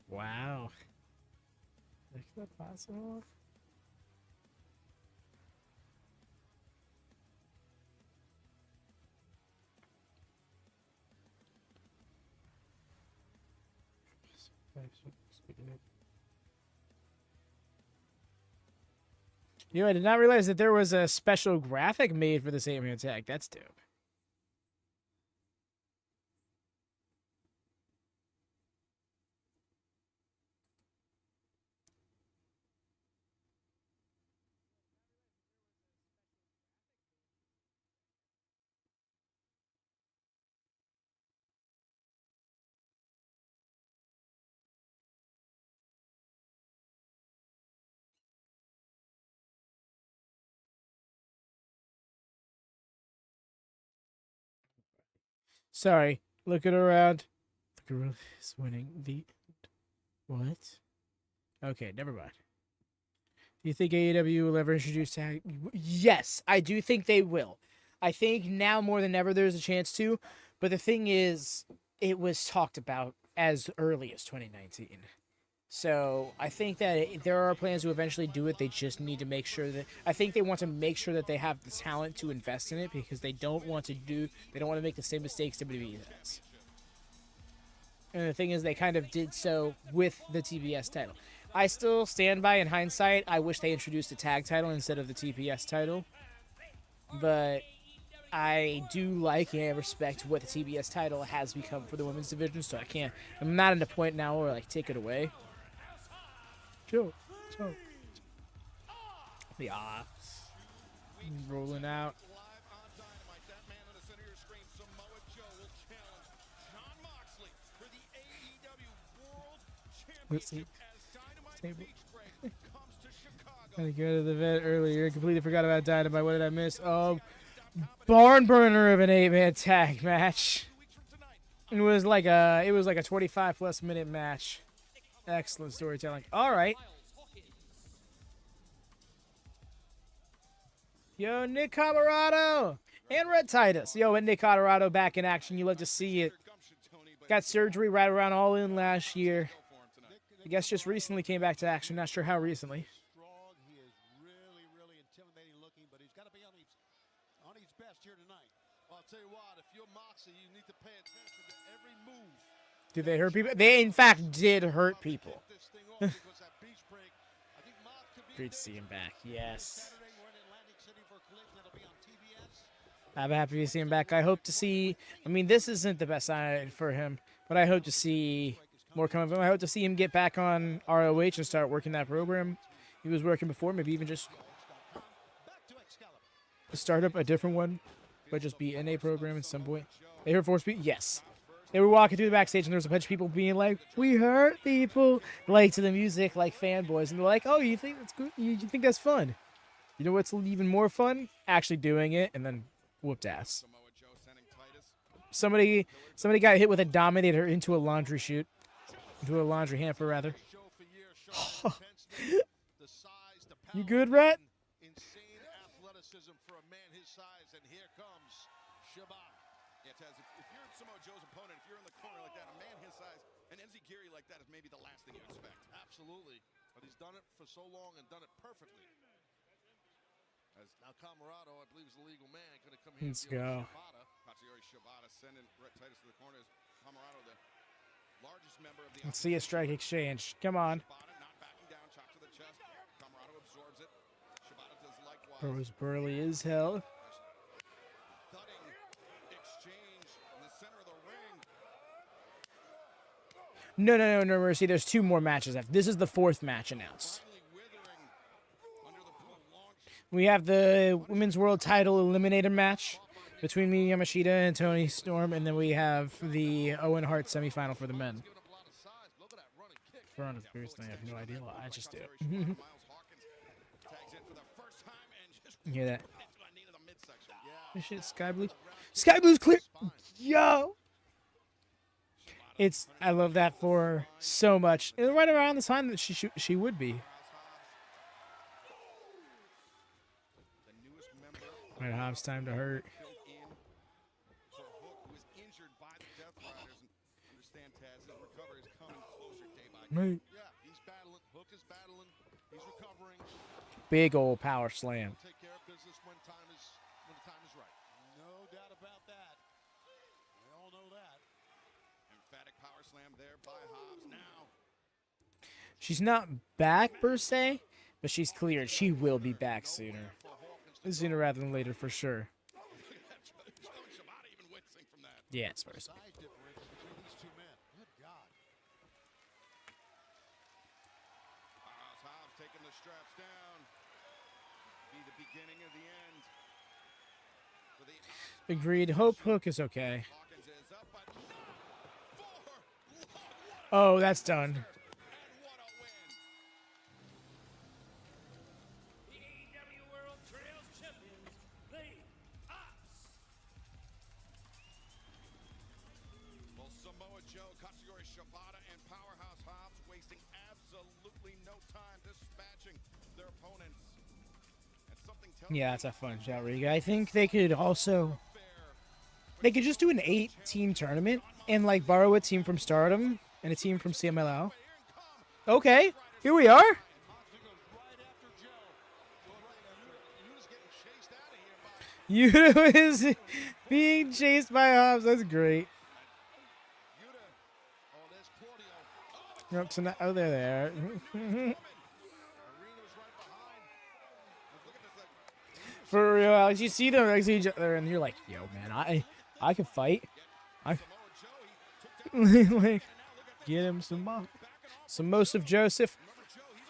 Wow. Is that possible? You know, I did not realize that there was a special graphic made for the same attack. That's dope. Sorry. Looking around. The gorilla is winning the. What? Okay, never mind. Do you think AEW will ever introduce tag? Yes, I do think they will. I think now more than ever there's a chance to. But the thing is, it was talked about as early as 2019. So I think that there are plans to eventually do it. They just need to make sure that I think they want to make sure that they have the talent to invest in it because they don't want to make the same mistakes WWE has. And the thing is, they kind of did so with the TBS title. I still stand by, in hindsight, I wish they introduced a tag title instead of the TBS title. But I do like and respect what the TBS title has become for the women's division, so I'm not at a point now where I take it away. Joe. Yeah. Rolling out. Let's see. Had to go to the vet earlier. Completely forgot about Dynamite. What did I miss? Oh, barn burner of an 8-man tag match. It was like a 25+ minute match. Excellent storytelling. All right. Yo, Nick Camarado and Red Titus. Yo, and Nick Camarado back in action. You love to see it. Got surgery right around All In last year. I guess just recently came back to action. Not sure how recently. Strong. He is really, really intimidating looking, but he's got to be on his best here tonight. Well, I'll tell you what, if you're Moxley, you need to pay attention to every move. Did they hurt people? They, in fact, did hurt people. great to see him back. Yes. I'm happy to see him back. I hope to see. I mean, this isn't the best sign for him, but I hope to see more come of him. I hope to see him get back on ROH and start working that program he was working before. Maybe even just start up a different one, but just be in a program at some point. They heard Force Speed? Yes. They were walking through the backstage, and there was a bunch of people being like, "We hurt people," like to the music, like fanboys, and they're like, "Oh, you think that's good? You think that's fun? You know what's even more fun? Actually doing it, and then whooped ass." Somebody got hit with a Dominator into a laundry chute, into a laundry hamper rather. You good, Rat? Insane athleticism for a man his size, and here comes Shibata. Yeah, Taz, if you're Samoa Joe's opponent, if you're in the corner like that, a man his size, an enziguri like that is maybe the last thing you expect. Absolutely. But he's done it for so long and done it perfectly. As now Camarado, I believe, is the legal man. Going to come here Let's and deal go. with Shibata. Kazuchika Shibata sending Red Titus to the corners. Camarado, the largest member of the Let's see a strike exchange. Come on. Shibata not backing down, chop to the chest. Camarado absorbs it. Shibata does likewise. Bro's burly as hell. Thudding exchange in the center of the ring. No, Mercy. There's 2 more matches after. This is the 4th match announced. Finally withering under the prolonged We have the Women's World Title Eliminator match between Miyu Yamashita and Toni Storm, and then we have the Owen Hart semifinal for the men. Giving up a lot of size. Look at that running kick. For honest Bruce, I have no idea. I just do. Miles Hawkins tags in for the first time and just You hear that? into a knee to the midsection. This shit, Sky Blue. Sky Blue's clear. Yo. I love that for her so much. And right around the time that she would be. The newest member Right, Hobbs time to hurt. filled in for Hook, who was injured by the Death Riders. And understand, Taz, his recovery is coming closer day by day. Right. Yeah, he's battling. Hook is battling. He's recovering. Big old power slam. Take care of business when the time is right. No doubt about that. We all know that. Emphatic power slam there by Hobbs. Now, She's not back per se, but she's cleared. She will be back sooner. Sooner rather than later, for sure. Shibata even wincing from that. Yes, person. Size differential between these two men. Good God. Hobbs taking the straps down. Be the beginning of the end. For the Agreed. Hope Hook is okay. Hawkins is up, but Oh, that's done. and what a win. The AEW World Trials Champions, the Ops. Well, Samoa Joe, Katsuyori Shibata, and Powerhouse Hobbs wasting absolutely no time dispatching their opponents. And something tells Yeah, me that's a fun shot, Riga. I think they could also. They could just do an 8-team tournament and like borrow a team from Stardom and a team from CMLL. Okay, here we are. Moxley goes right after Joe. Well, right, Yuta getting chased out of here by Yuta is being chased by Hobbs. That's great. Yuta. Oh, there's Claudio. Up tonight. Oh, they're there. Arena's right behind. Look at this. For real, Alex, you see them next to each other, and you're like, "Yo, man, I can fight. I Samoa Joe, he took down like get him some most of Joseph.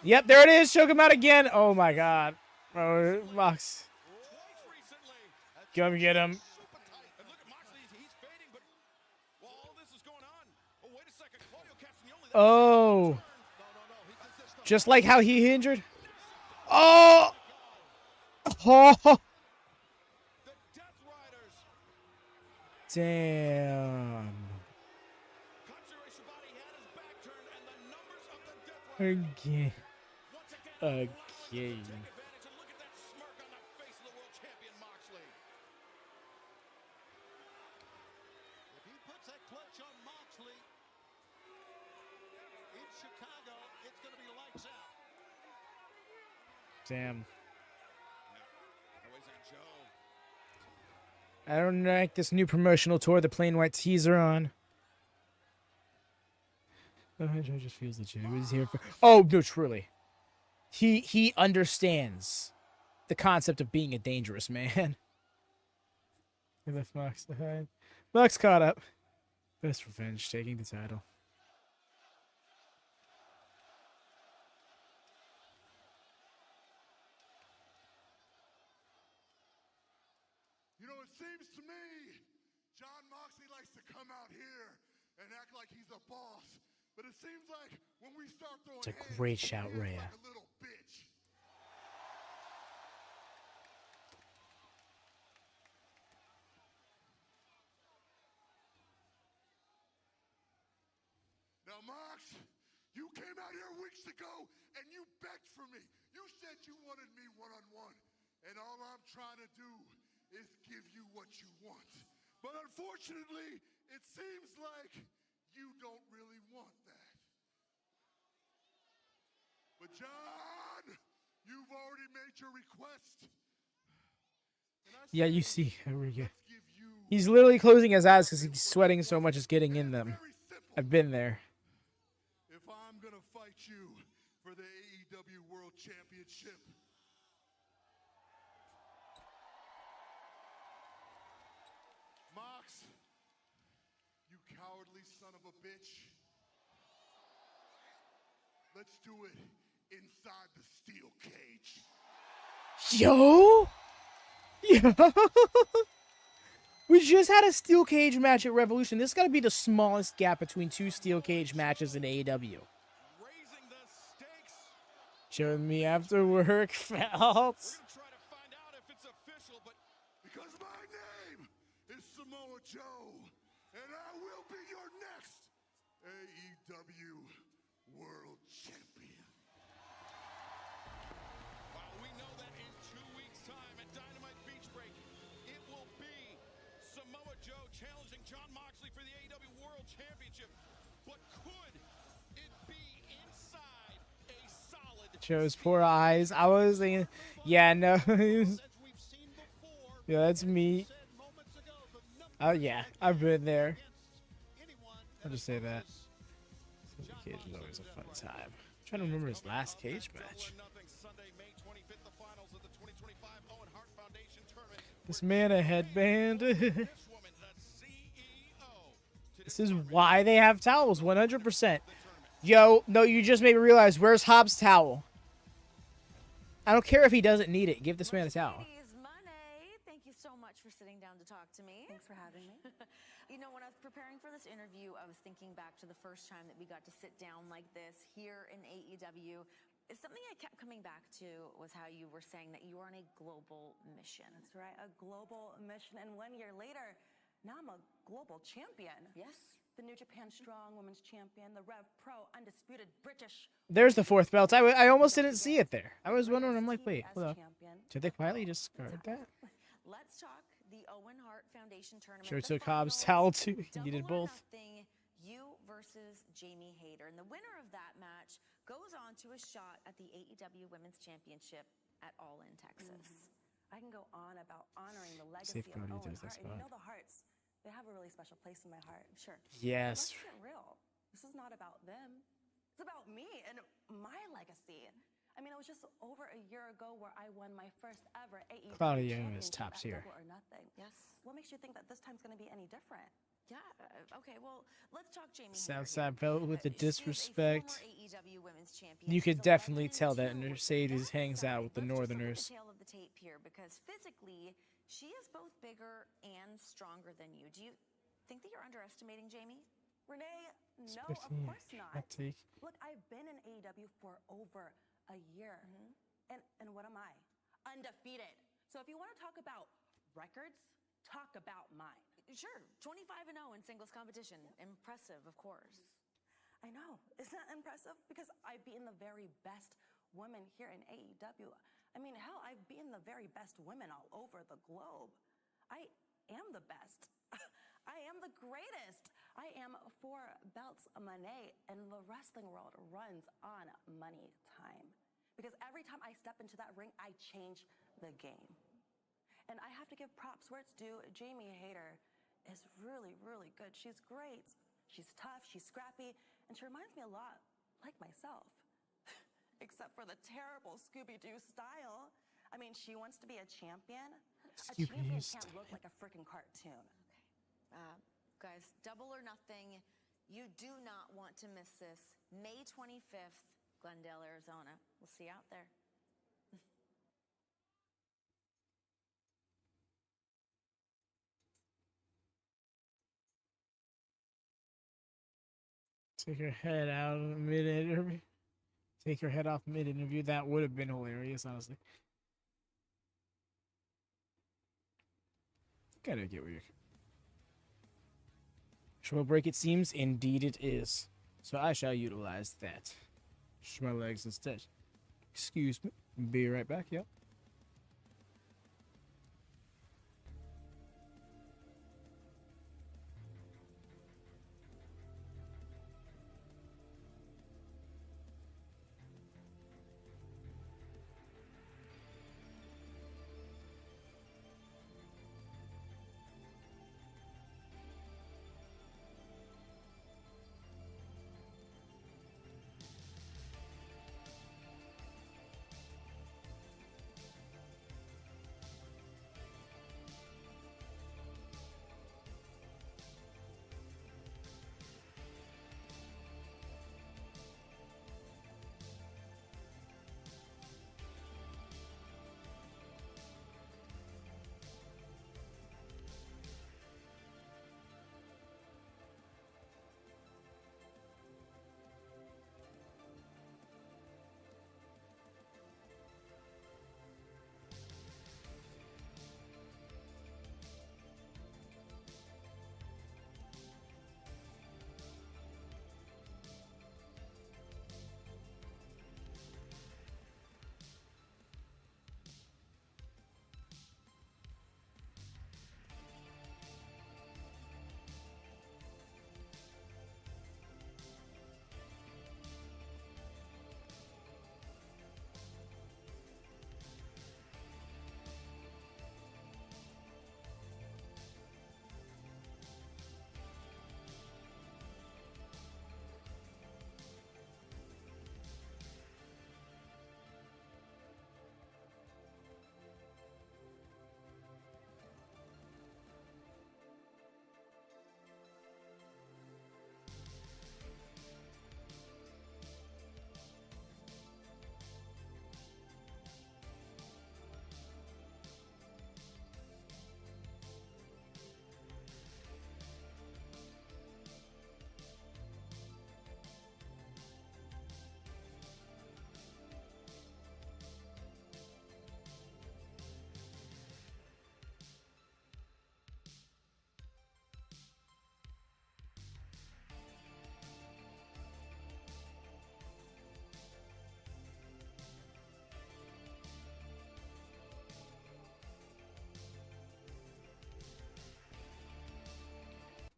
Yep, there it is. Choke him out again. Oh my God, oh, Mox, twice recently. come get him. Super tight. And look at Moxley, he's fading, but while all this is going on, oh, wait a second. Claudio Castagnoli. Oh, just like how he injured. Oh, oh, The Death Riders. damn. Katsuyori Shibata had his back turned, and the numbers of the Death Riders Again, once again. again. Take advantage, and look at that smirk on the face of the world champion Moxley. If he puts that clutch on Moxley in Chicago, it's going to be lights out. Damn. Now is it Joe? I don't like this new promotional tour, the plain white tees are on. Oh, Joe just feels legit. He was here for. Oh, no, truly. He understands the concept of being a dangerous man. He left Mox behind. Mox caught up. Best revenge, taking the title. You know, it seems to me John Moxley likes to come out here and act like he's a boss. But it seems like when we start throwing It's a hands, great he shout, is Rhea. like a little bitch. Now, Mox, you came out here weeks ago and you begged for me. You said you wanted me one-on-one. And all I'm trying to do is give you what you want. But unfortunately, it seems like you don't really want that. But John, you've already made your request. And I Yeah, you say, see. There we go. let's give you He's literally closing his eyes because he's sweating so much it's getting in them. very simple. I've been there. If I'm gonna fight you for the AEW World Championship, Mox, you cowardly son of a bitch. Let's do it inside the steel cage. Yo! Yo! We just had a steel cage match at Revolution. This got to be the smallest gap between two steel cage matches in AEW. Raising the stakes. Show me after work, Felt. We're gonna try to find out if it's official, but Because my name is Samoa Joe, and I will be your next AEW World Champion. we know that in 2 weeks' time at Dynamite Beach Break, it will be Samoa Joe challenging John Moxley for the AEW World Championship. But could it be inside a solid Joe's poor eyes. I was thinking, yeah, no. as we've seen before? Yeah, that's me. Said moments ago, the number Oh, yeah, I've been there. anyone I'll just say that. Steel cage is always a fun time. I'm trying to remember his last cage match. Sunday, May 25th, the finals of the 2025 Owen Hart Foundation tournament. This man a headband. This woman, the CEO. This is why they have towels, 100%. Yo, no, you just made me realize, where's Hobbs' towel? I don't care if he doesn't need it. Give this man a towel. Mercedes Money, thank you so much for sitting down to talk to me. Thanks for having me. You know, when I was preparing for this interview, I was thinking back to the first time that we got to sit down like this here in AEW. Something I kept coming back to was how you were saying that you were on a global mission. That's right, a global mission. And 1 year later, now I'm a global champion. Yes? The New Japan Strong Women's Champion, the Rev Pro Undisputed British There's the fourth belt. I almost didn't see it there. I was wondering, I'm like, wait, as hold up. champion. Did they quietly discard that? Let's talk the Owen Hart Foundation tournament. Sure the took Hobbs' finals, towel too. He Double needed or both. Nothing, you versus Jamie Hayter. And the winner of that match goes on to a shot at the AEW Women's Championship at All In, Texas. I can go on about honoring the legacy Safeguard of Owen does that Hart. And you spot. know the Hearts, they have a really special place in my heart. Sure. Yes. Let's get real. This is not about them. It's about me and my legacy. I mean, it was just over a year ago where I won my first ever AEW Claudia is championship top at tier. Double or Nothing. Yes. What makes you think that this time's going to be any different? Yeah. Okay. Well, let's talk Jamie. Southside Hayter belt here. with the She is a disrespect. former AEW Women's Champion. You could She's definitely 11-2. tell that Mercedes That hangs out with the aside, let's just look at Northerners. the tail of the tape here, because physically, she is both bigger and stronger than you. Do you think that you're underestimating Jamie? Renee, no, Especially of course not. hot take. Look, I've been in AEW for over a year. And what am I? Undefeated. So if you want to talk about records, talk about mine. Sure, 25-0 in singles competition. Impressive, of course. I know. Isn't that impressive? Because I've beaten the very best women here in AEW. I mean, hell, I've beaten the very best women all over the globe. I am the best. I am the greatest. I am 4 belts money, and the wrestling world runs on money time. Because every time I step into that ring, I change the game. And I have to give props where it's due. Jamie Hayter is really, really good. She's great. She's tough, she's scrappy, and she reminds me a lot like myself. except for the terrible Scooby-Doo style. I mean, she wants to be a champion. A Scooby-Doo champion style. can't look like a freaking cartoon. Guys, Double or Nothing. You do not want to miss this. May 25th, Glendale, Arizona. We'll see you out there. Take her head out mid-interview. Take her head off mid-interview. That would have been hilarious, honestly. Gotta get where you're... Short break, it seems. Indeed it is. So I shall utilize that. Stretch my legs instead. Excuse me. Be right back, yep.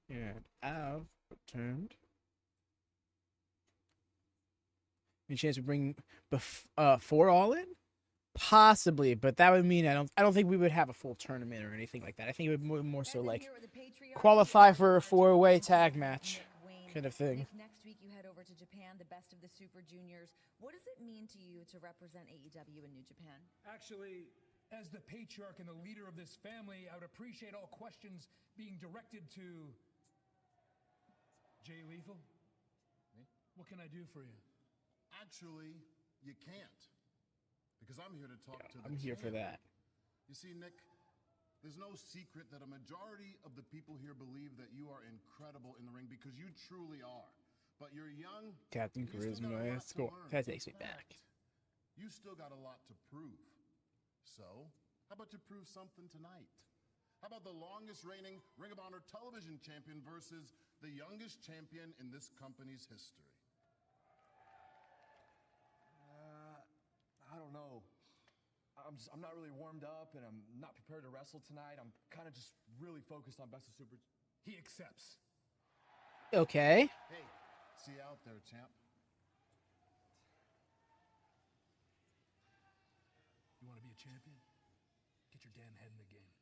And I've returned. Any chance we bring four all in? Possibly, but that would mean I don't think we would have a full tournament or anything like that. I think it would more so like qualify for a four-way tag match kind of thing. Next week you head over to Japan, the best of the Super Juniors. What does it mean to you to represent AEW in New Japan? Actually, as the patriarch and the leader of this family, I would appreciate all questions being directed to Jay Lethal. Me? What can I do for you? Actually, you can't. Because I'm here to talk to the I'm here for champ. that. You see, Nick, there's no secret that a majority of the people here believe that you are incredible in the ring because you truly are. But you're young. Captain and you still got a Charisma, lot that's to cool. learn. That In takes me back. fact, you still got a lot to prove. So, how about you prove something tonight? How about the longest reigning Ring of Honor television champion versus the youngest champion in this company's history? I don't know. I'm not really warmed up, and I'm not prepared to wrestle tonight. I'm kind of just really focused on Best of Super. He accepts. Okay. Hey, see you out there, champ. You want to be a champion? Get your damn head in the game.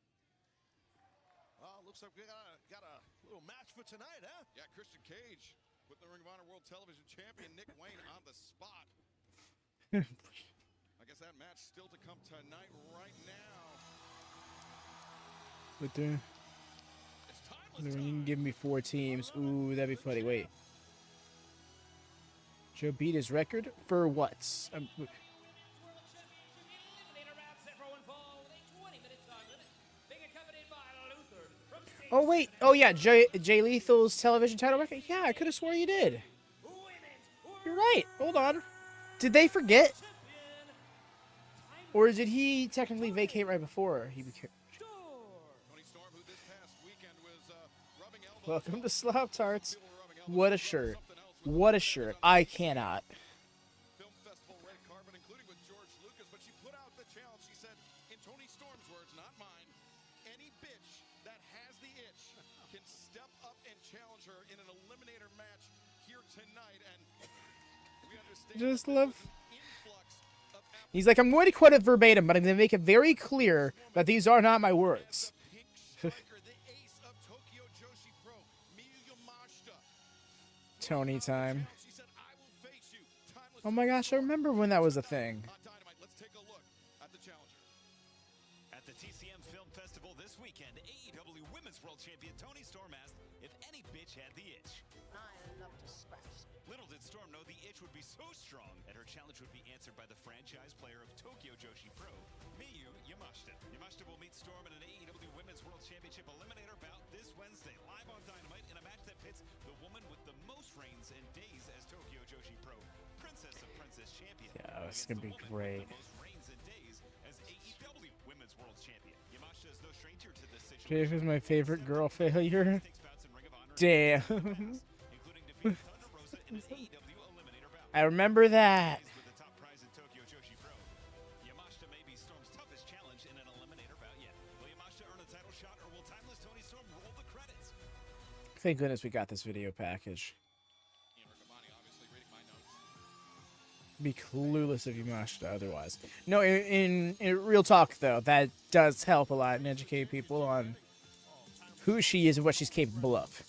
Well, looks like we got a little match for tonight, huh? Yeah, Christian Cage putting the Ring of Honor World Television Champion Nick Wayne on the spot. I guess that match still to come tonight right now. But you can give me 4 teams. Ooh, that'd be funny. Wait. Joe beat his record for what? Eliminator round set for one fall with a 20-minute time limit. Being accompanied by Luther from State Oh, wait. Oh, yeah. Jay Lethal's television title record? Yeah, I could have swore you did. You're right. Hold on. Did they forget? Or did he technically vacate right before he became... Toni Storm, who this past weekend was rubbing elbows. Welcome to Slop Tarts. What a shirt. What a shirt. I cannot. Film festival red carpet, including with George Lucas, but she put out the challenge. She said, in Toni Storm's words, not mine, any bitch that has the itch can step up and challenge her in an eliminator match here tonight. And we understand Just love... influx of He's like, I'm going to quote it verbatim, but I'm going to make it very clear that these are not my words. pink striker, the ace of Tokyo Joshi Pro, Miyu Yamashita. Tony time. She said, I will face you. Timeless Oh my gosh, I remember when that was a thing. on Dynamite. Let's take a look at the challenger. At the TCM Film Festival this weekend, AEW Women's World Champion Toni Storm asked if any bitch had the itch. I love to scratch. Little did Storm know the itch would be so strong that her challenge would be answered by the franchise player of Tokyo Joshi Pro, Miyu Yamashita. Yamashita will meet Storm in an AEW Women's World Championship Eliminator bout this Wednesday, live on Dynamite, in a match that pits the woman with the most reigns and days as Tokyo Joshi Pro, Princess of Princess Champion. Yeah, it's against gonna be the woman great. with the most reigns and days as AEW Women's World Champion. Yamashita is no stranger to this situation. Jake is my favorite girl failure. Takes bouts in Ring of Honor, Damn. including defeating Thunder Rosa in an AEW Eliminator bout. I remember that. With the top prize in Tokyo Joshi Pro. Yamashita may be Storm's toughest challenge in an eliminator bout yet. Will Yamashita earn a title shot, or will timeless Toni Storm roll the credits? Thank goodness we got this video package. Ian Riccaboni, obviously reading my notes. Be clueless if Yamashita otherwise. No, in real talk though, that does help a lot and educate people on who she is and what she's capable of.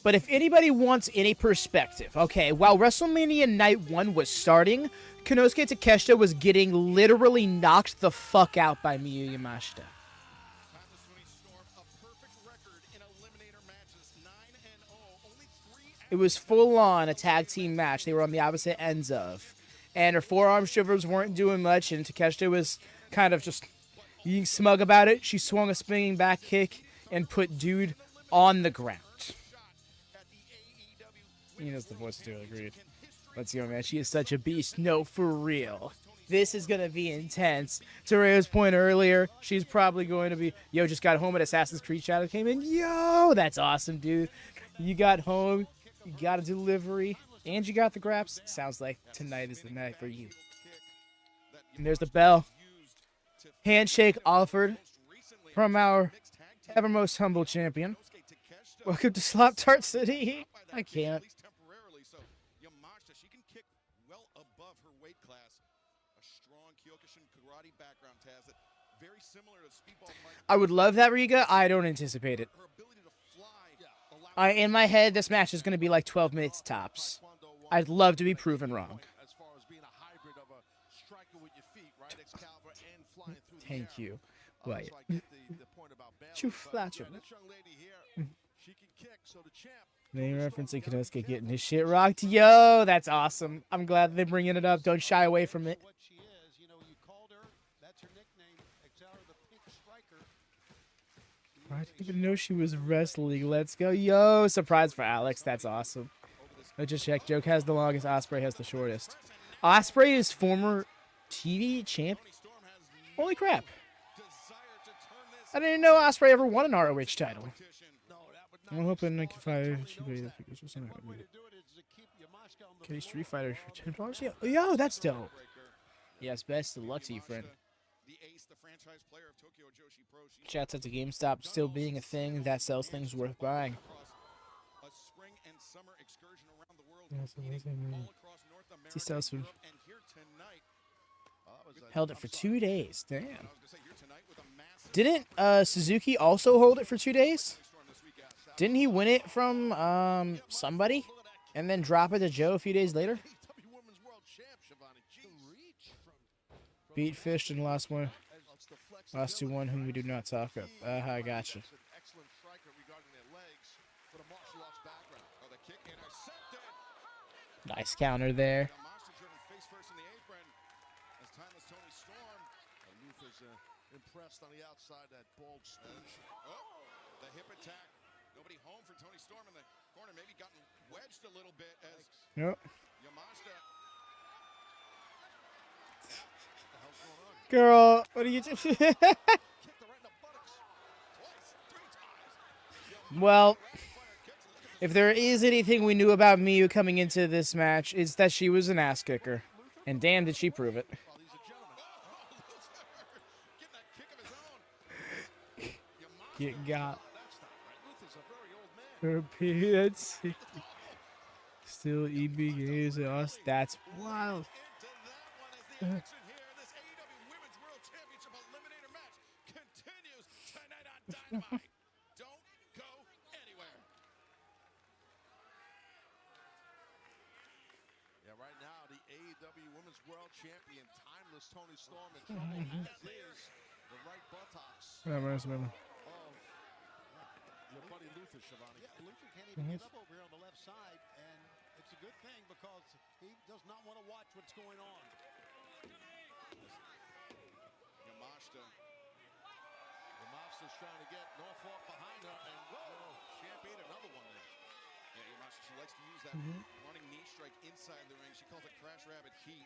But if anybody wants any perspective, okay, while WrestleMania Night 1 was starting, Konosuke Takeshita was getting literally knocked the fuck out by Miyu Yamashita. Timeless Toni Storm, a perfect record in eliminator matches, 9-0, only 3 It was full on a tag team match. They were on the opposite ends of. And her forearm shivers weren't doing much, and Takeshita was kind of just being smug about it. She swung a spinning back kick and put dude on the ground. He knows the voice is totally agreed. Let's go, man. She is such a beast. No, for real. This is going to be intense. To Rhea's point earlier, she's probably going to be, yo, just got home at Assassin's Creed Shadow came in. Yo, that's awesome, dude. You got home, you got a delivery, and you got the graps. Sounds like tonight is the night for you. And there's the bell. Handshake offered from our evermost humble champion. Welcome to Slop Tart City. I can't. temporarily. So Yamashita, she can kick well above her weight class. A strong Kyokushin karate background has it. Very similar to Speedball. I would love that, Riga. I don't anticipate it. Her ability to fly. In my head, this match is going to be like 12 minutes tops. I'd love to be proven wrong. As far as being a hybrid of a striker with your feet, right? Excalibur and flying through the Thank air. you. So Wyatt. I get the point about balance, Too but, Fletcher. this young lady here, she can kick. So the champ. They referencing Konosuke getting his shit rocked. Yo, that's awesome. I'm glad they're bringing it up. Don't shy away from it. What she is, you know, you called her. That's her nickname, Excalibur, the Pink Striker. I didn't even know she was wrestling. Let's go. Yo, surprise for Alex. That's awesome. Let's just check. Joke has the longest. Osprey has the shortest. Osprey is former TV champ. Holy crap. I didn't know Osprey ever won an ROH title. I'm hoping I can find Kenny Street Fighter for $10. Yo, that's dope. Yes, best of luck to you, friend. The ace, the franchise player of Tokyo Joshi Pro. She's Shouts out to GameStop still being a thing that sells things worth buying. a spring and summer excursion around the world. That's amazing, man. All across North America, He sells food. Europe, and here tonight. Held it for 2 days. Damn. I was gonna say here tonight with a massive Didn't Suzuki also hold it for 2 days? Didn't he win it from somebody and then drop it to Joe a few days later? AEW Women's World Champ, Shivani. Reach from Beat Fish and lost one. Lost to one whom we do not talk of. I gotcha. That's an excellent striker regarding their legs with a martial arts background. Oh, the kick intercepted. Nice counter there. Yamashita driven face first in the apron as timeless Toni Storm. Luther's impressed on the outside, that bald stooge. Oh, the hip attack. Nobody home for Toni Storm in the corner. Maybe gotten wedged a little bit as Yep. Yamashita. What the hell's going on? Girl, what are you doing? Kicked her right in the buttocks. Twice, 3 times. Well, if there is anything we knew about Miyu coming into this match, it's that she was an ass kicker. And damn, did she prove it. Well, he's a gentleman. Getting that kick of his own. You got That's not right. Luther's a very old man. her That's still EB games and us. That's wild. Into that one as the action here. This AEW Women's World Championship Eliminator match continues tonight on Dynamite. Don't go anywhere. Yeah, right now, the AEW Women's World Champion, timeless Toni Storm in trouble, as is the right buttocks of your buddy Luther, Shivani. Yeah, Luther can't even get up over here on the left side, and it's a good thing because he does not want to watch what's going on. Yamashita's trying to get Norfolk behind her, and champion another one there. Yeah, Yamashita, she likes to use that running knee strike inside the ring. She calls it Crash Rabbit Heat.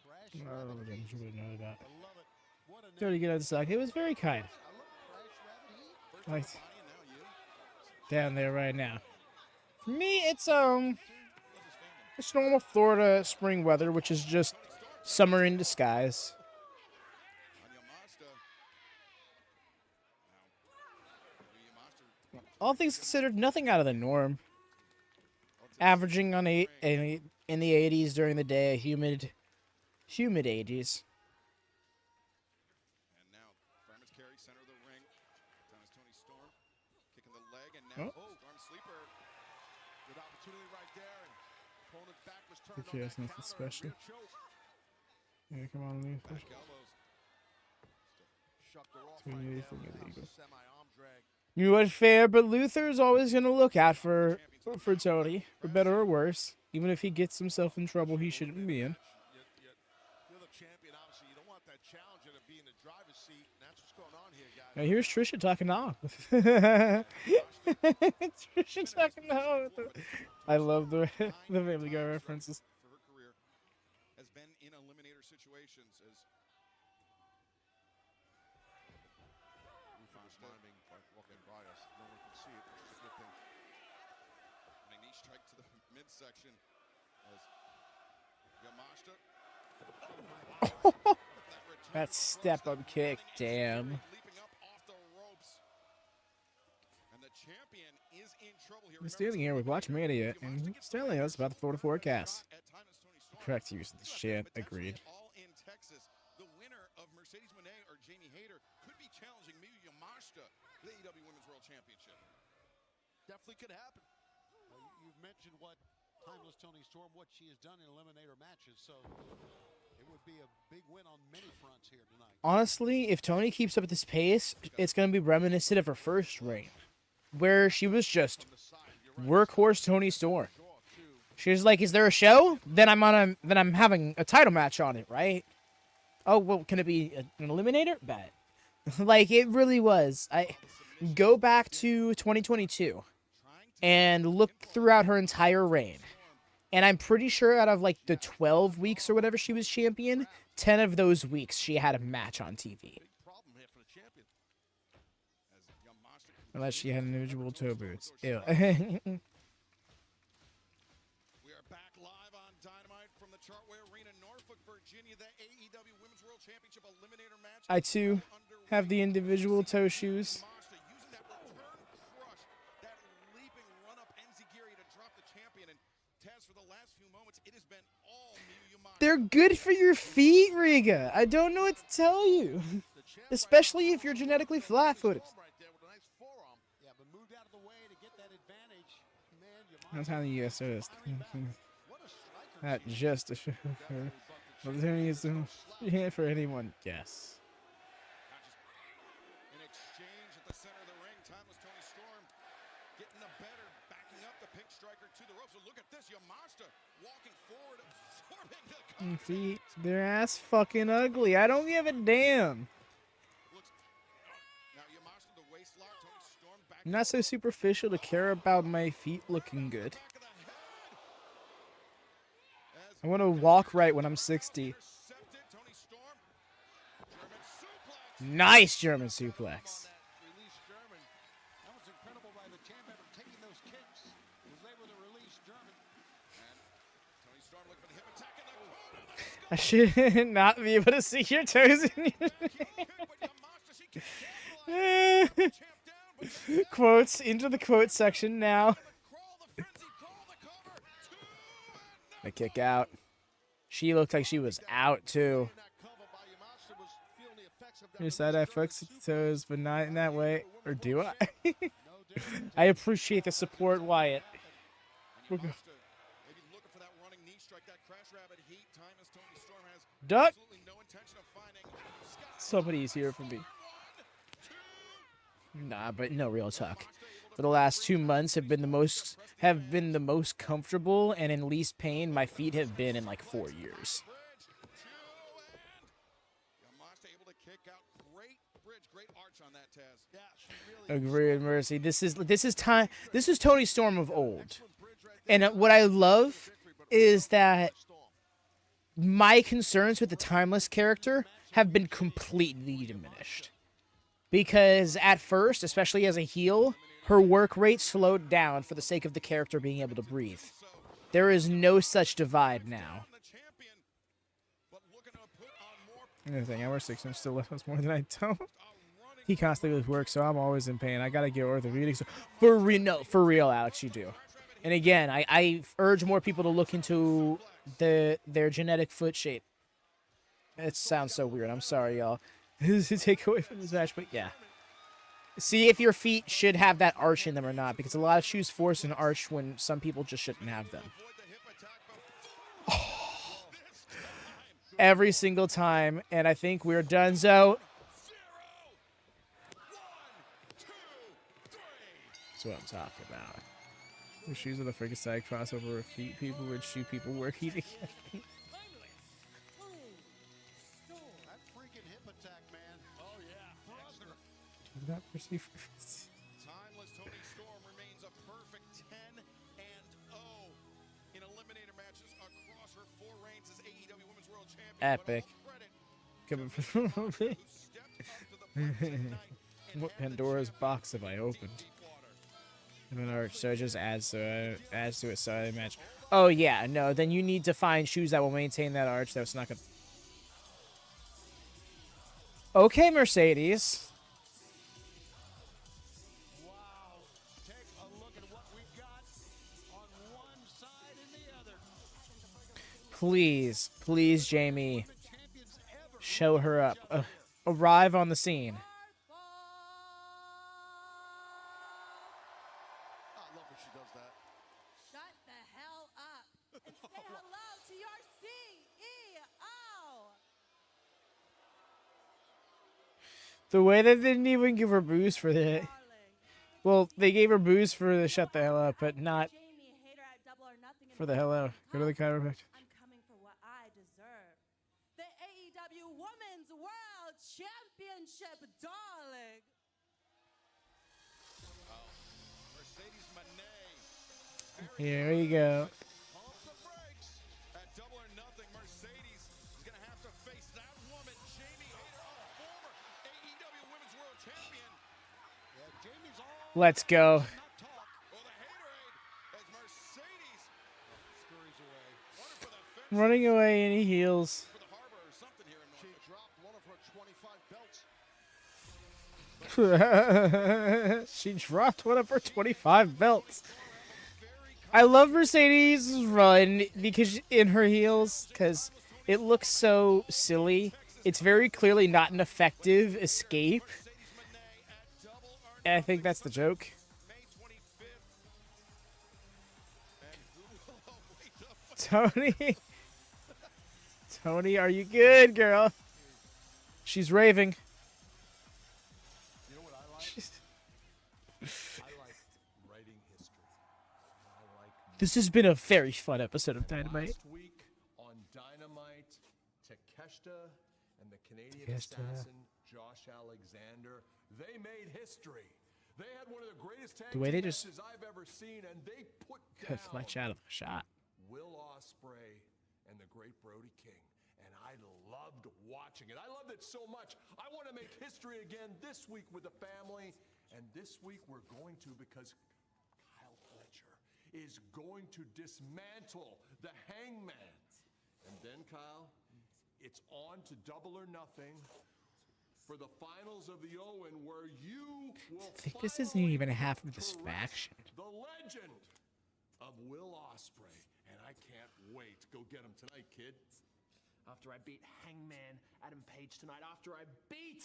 Crash I Rabbit Heat. really know that. I love it. What a Jody, get out of the sock. It was very kind. I love Crash Rabbit Heat. First Nice. to the body, and now you. Down there right now. For me, it's normal Florida spring weather, which is just summer in disguise. On Yamashita. Now, Yamashita. All things considered, nothing out of the norm. Averaging on in the 80s during the day, humid 80s. And now, fireman's carry, center of the ring. Down is Toni Storm. Kicking the leg, and now Storm sleeper. Good opportunity right there. And opponent's back was turned Okay, on that's that nothing counter, special. rear choke. Yeah, come on, leave. Back elbows. Shoved her off Doing right there. anything That illegal. was a semi-arm drag. You know what? Fair, but Luther's always gonna look out for Tony, for better or worse. Even if he gets himself in trouble he shouldn't be in. You're the champion, obviously. You don't want that challenger to be in the driver's seat, and that's what's going on here, guys. Now here's Trisha talking now. Trisha talking now. I love the Family Guy references. For her career has been in eliminator situations as Luther's miming by walking by us. No one can see it, which is a good thing. a knee strike to the midsection as Yamashita. That step-up kick, damn. Leaping up off the ropes. And the champion is in trouble here. We're standing here with WatchMania, and he's telling us about the Florida forecast. Correct use of the chant, agreed. All in Texas. The winner of Mercedes Moné or Jamie Hayter could be challenging Miyu Yamashita for the AEW Women's World Championship. Definitely could happen. Well, you've mentioned what timeless Toni Storm, what she has done in eliminator matches, so it would be a big win on many fronts here tonight. Honestly, if Toni keeps up at this pace, it's going to be reminiscent of her first reign, where she was just workhorse Toni Storm. She was like, "Is there a show? Then I'm having a title match on it, right? Oh, well, can it be an eliminator? Bet." Like, it really was. I go back to 2022 and look throughout her entire reign. And I'm pretty sure out of like the 12 weeks or whatever she was champion, 10 of those weeks she had a match on TV. Big problem here for the champion. As Yamashita Unless she had individual toe boots. Ew. We are back live on Dynamite from the Chartway Arena, Norfolk, Virginia. The AEW Women's World Championship Eliminator match. I too have the individual toe shoes. Yamashita using that return crush, that leaping run-up enzigiri to drop the champion. And Taz, for the last few moments, it has been all Miyu Yamashita. They're good for your feet, Riga. I don't know what to tell you. Especially if you're genetically flat-footed. Right there with a nice forearm. Yeah, but moved out of the way to get that advantage. Man, That's how the US is. what a striker. Not just a show. Definitely, but Well, there he is. Yeah, for anyone. Yes. In exchange at the center of the ring, timeless Toni Storm getting the better, backing up the pink striker to the ropes. So look at this, Yamashita walking forward, absorbing the Feet, their ass fucking ugly. I don't give a damn. Now Yamashita, the waist lock, Toni Storm back. I'm not so superficial to care about my feet looking good. I want to walk right when I'm 60. Nice German suplex. Release German. That was incredible by the champ ever taking those kicks. Was able to release German. And Toni Storm looking for the hip attack in the corner. I should not be able to see your toes in your quotes into the quote section now. The kick out. She looked like she was out too. You said I flex the toes, but not in that way. Or do I? I appreciate the support, Wyatt. Duck. Somebody's here for me. Nah, but no, real talk. For the last 2 months have been the most comfortable and in least pain my feet have been in like 4 years. Agreed, Mercy. This is Toni Storm of old. And what I love is that my concerns with the Timeless character have been completely diminished. Because at first, especially as a heel, her work rate slowed down for the sake of the character being able to breathe. There is no such divide now. Another thing, I wear 6 inch stilettos more than I don't. He constantly with work, so I'm always in pain. I gotta get orthopedics. For real, Alex, you do. And again, I urge more people to look into their genetic foot shape. It sounds so weird. I'm sorry, y'all. This is a takeaway from this match, but yeah. See if your feet should have that arch in them or not, because a lot of shoes force an arch when some people just shouldn't have them. Oh. Every single time, and I think we're done, so. That's what I'm talking about. The shoes are the freaking side crossover with feet. People would shoot people working together. That freaking hip attack, man. Oh, yeah. Do not perceive. Timeless Toni Storm remains a perfect 10-0 in Eliminator matches across her 4 reigns as AEW Women's World Champion. Epic. Coming for what Pandora's box have I opened? So it just adds to a side match. Oh yeah, no. Then you need to find shoes that will maintain that arch. That's not gonna. Okay, Mercedes. Wow. Take a look at what we've got on one side and the other. Please, please, Jamie. Show her up. Arrive on the scene. The way that they didn't even give her booze for that. Well, they gave her booze for the shut the hell up, but not for the hello. Go to the chiropractor. I'm coming for what I deserve. The AEW Women's World Championship, darling. Here we go. Let's go. Running away and he heals. She dropped one of her 25 belts. I love Mercedes' run because in her heels, because it looks so silly. It's very clearly not an effective escape. I think that's the joke. Toni, are you good, girl? She's raving. You know what I like? I like writing history. I like This has been a very fun episode of Dynamite. last week on Dynamite, Takeshita and the Canadian assassin Josh Alexander, they made history. They had one of the greatest tag The way team they just matches I've ever seen, and they put cut down Fletcher out of the shot. Will Ospreay and the great Brody King. And I loved watching it. I loved it so much. I want to make history again this week with the family. And this week we're going to, because Kyle Fletcher is going to dismantle the Hangman. And then, Kyle, it's on to Double or Nothing for the finals of the Owen, where you will I think this isn't even half of this faction. the legend of Will Ospreay. And I can't wait. Go get him tonight, kid. After I beat Hangman Adam Page tonight, after I beat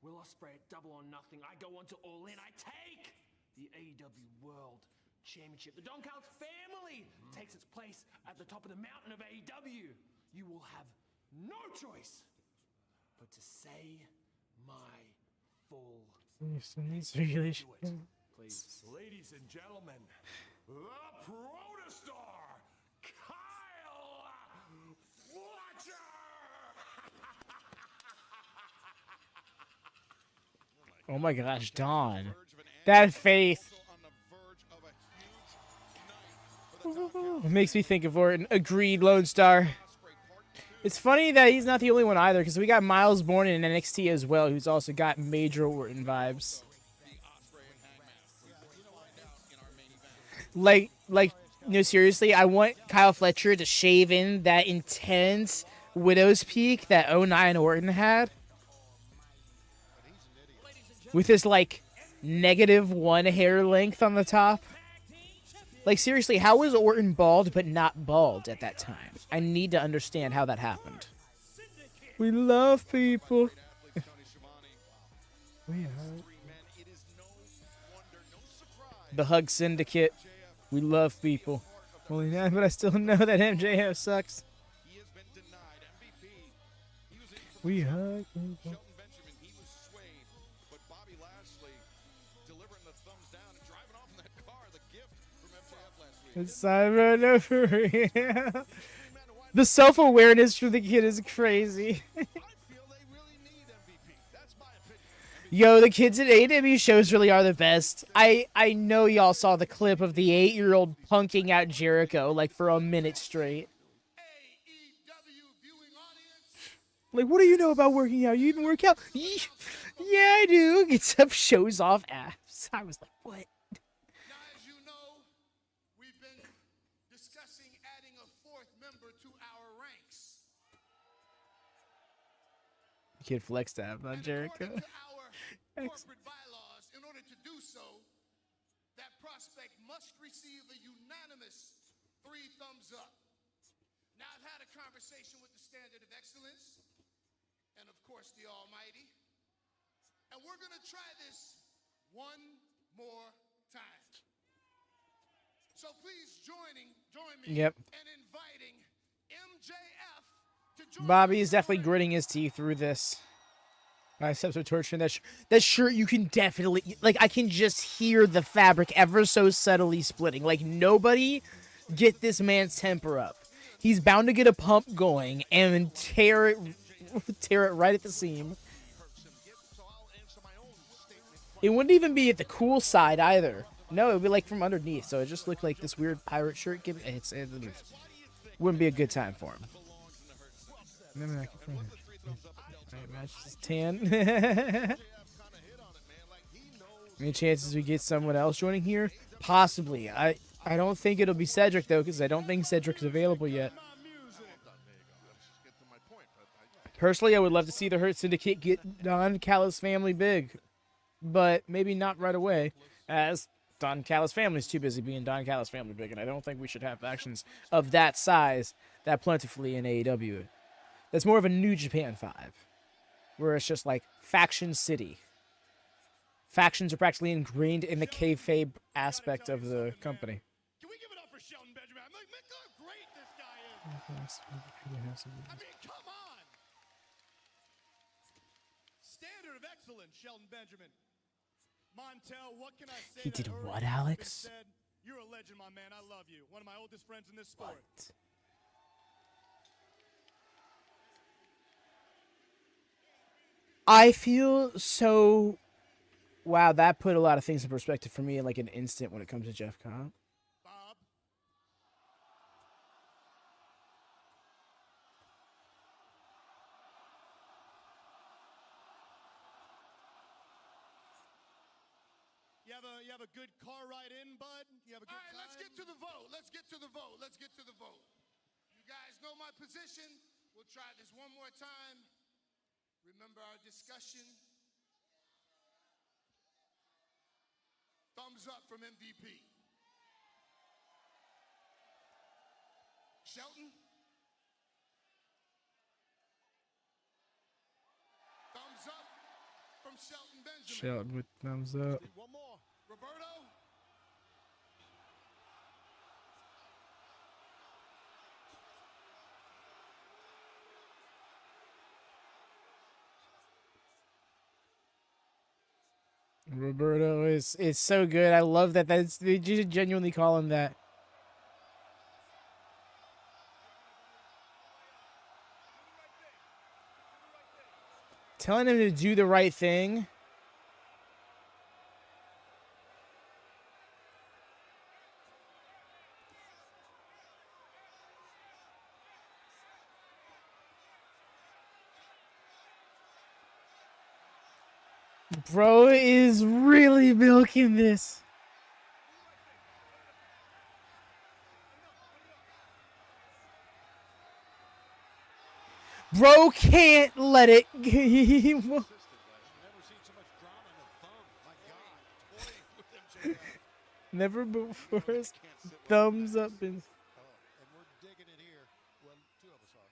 Will Ospreay at Double or Nothing, I go on to All In. I take the AEW World Championship. The Don Callis family takes its place at the top of the mountain of AEW. You will have no choice but to say my full Please. Please. Ladies and gentlemen, the Protostar, Kyle Fletcher! Oh my gosh, Don. That faith. It makes me think of Orton. Agreed, Lone Star. It's funny that he's not the only one either, because we got Miles Bourne in NXT as well, who's also got major Orton vibes. Like, seriously, I want Kyle Fletcher to shave in that intense widow's peak that 09 Orton had. With his, like, -1 hair length on the top. Like, seriously, how was Orton bald but not bald at that time? I need to understand how that happened. We love people. The Hug Syndicate. We love people. Only that, but I still know that MJF sucks. We hug people. It's Cyber no for real. The self-awareness for the kid is crazy. Yo, the kids at AEW shows really are the best. I know y'all saw the clip of the 8-year-old punking out Jericho like for a minute straight. Like, what do you know about working out? You even work out? Yeah, I do. Gets up, shows off abs. I was like, what? Kid flexed out on Jericho. Corporate bylaws, in order to do so, that prospect must receive a unanimous 3 thumbs up. Now, I've had a conversation with the Standard of Excellence and, of course, the Almighty, and we're going to try this one more time. So please join me in inviting MJF. Bobby is definitely gritting his teeth through this. Biceps are torturing that shirt. You can definitely, like, I can just hear the fabric ever so subtly splitting. Like, nobody get this man's temper up. He's bound to get a pump going and tear it right at the seam. It wouldn't even be at the cool side either. No, it would be like from underneath. So it just looked like this weird pirate shirt. It wouldn't be a good time for him. Matches 10. Any chances we get someone else joining here? Possibly. I don't think it'll be Cedric though, because I don't think Cedric's available yet. Personally, I would love to see the Hurt Syndicate get Don Callis family big, but maybe not right away, as Don Callis family's too busy being Don Callis family big, and I don't think we should have factions of that size that plentifully in AEW. That's more of a New Japan 5, where it's just like Faction City. Factions are practically ingrained in the kayfabe aspect of the company. Can we give it up for Shelton Benjamin? Look how great this guy is. I mean, come on! Standard of excellence, Shelton Benjamin. Montel, what can I say? He that did already what, hasn't been Alex? said? You're a legend, my man. I love you. One of my oldest friends in this sport. What? I feel so. Wow, that put a lot of things in perspective for me in like an instant when it comes to Jeff Cobb. Bob. You have a good car ride in, bud? You have a good All right, let's get to the vote. Let's get to the vote. Let's get to the vote. You guys know my position. We'll try this one more time. Remember our discussion. Thumbs up from MVP. Shelton? Thumbs up from Shelton Benjamin. Shelton with thumbs up. One more. Roberto? Roberto is so good. I love that. They just genuinely call him that. Telling him to do the right thing. Bro is really milking this. Bro can't let it. Never before. Thumbs up and. And we're digging it here. Well, two of us are.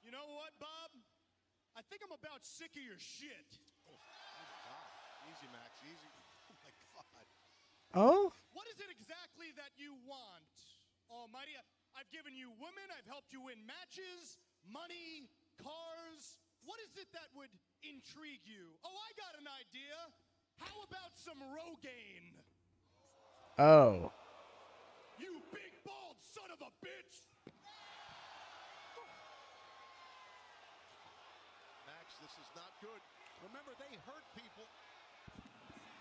You know what, Bob? I think I'm about sick of your shit. Oh, my God. Easy, Max. Easy. Oh, my God. Oh? What is it exactly that you want, Almighty? I've given you women. I've helped you win matches, money, cars. What is it that would intrigue you? Oh, I got an idea. How about some Rogaine? Oh. You big bald son of a bitch! Max, this is not good. Remember, they hurt people.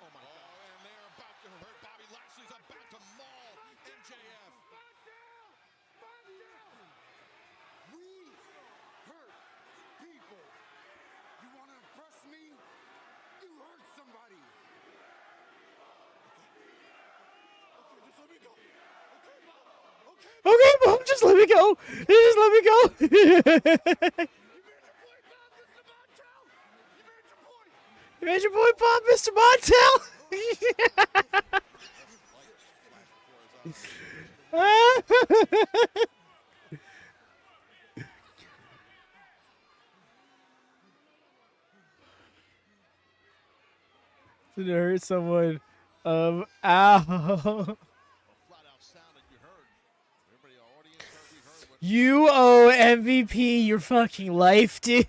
Oh, my God. And they're about to hurt. Bobby Lashley's about to maul MJF. We hurt people. You want to impress me? You hurt somebody. Okay, just let me go. Okay, Bob. Okay. Okay, Bob, just let me go. Just let me go. You made your point, Bob, Mr. Montel. Did it hurt someone? Ow. You owe MVP your fucking life, dude.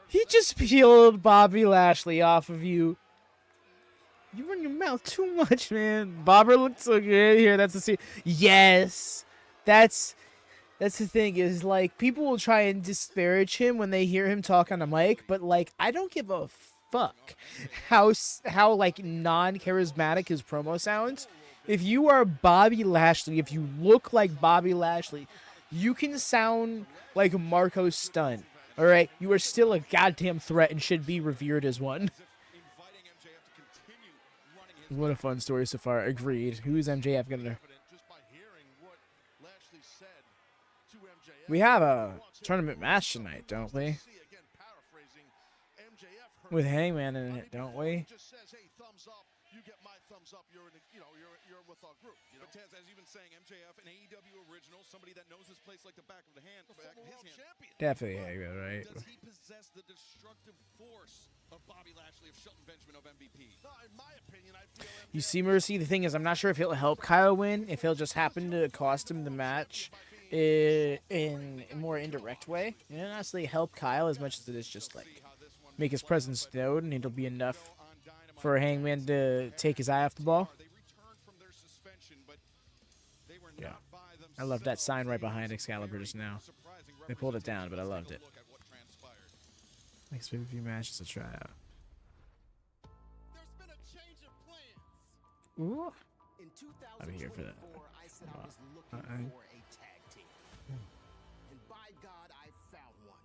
He just peeled Bobby Lashley off of you. You run your mouth too much, man. Bobber looks so good here. That's the scene. Yes. That's the thing is, like, people will try and disparage him when they hear him talk on a mic, but, like, I don't give a fuck how like, non-charismatic his promo sounds. If you are Bobby Lashley, if you look like Bobby Lashley, you can sound like Marco Stunt. All right, you are still a goddamn threat and should be revered as one. What a fun story so far. Agreed. Who is MJF gonna? We have a tournament match tonight, don't we? With Hangman in it, don't we? You get my thumbs up. You're with our group. But Taz, as you've been saying, MJF, an AEW original, somebody that knows this place like the back of the hand. The former world champion. Definitely Hangman, right? Does he possess the destructive force of Bobby Lashley, of Shelton Benjamin, of MVP. No, in my opinion, I feel You see, Mercy, the thing is, I'm not sure if he'll help Kyle win, if he'll just happen to cost him the match in a more indirect way. And honestly, help Kyle as much as it is just, like, make his presence known, and it'll be enough for Hangman to take his eye off the ball. Yeah. I love that sign right behind Excalibur just now. They pulled it down, but I loved it. Next pay-per-view match is a tryout. there's been a change of plans. Ooh. In I'll be here for that. 2024, I said I was looking for a tag team. And by God, I found one.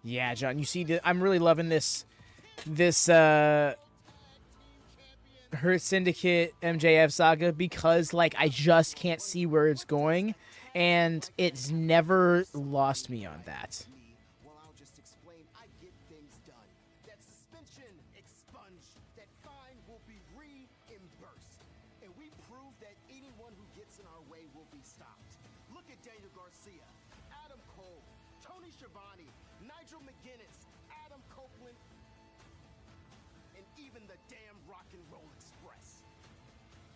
Yeah, John, you see, I'm really loving this her Syndicate MJF saga because, like, I just can't see where it's going, and it's never lost me on that. Well, I'll just explain. I get things done. That suspension expunged. That fine will be reimbursed. And we prove that anyone who gets in our way will be stopped. Look at Daniel Garcia, Adam Cole, Tony Schiavone, Nigel McGuinness, Adam Copeland, and even the damn Rock and Roll Express.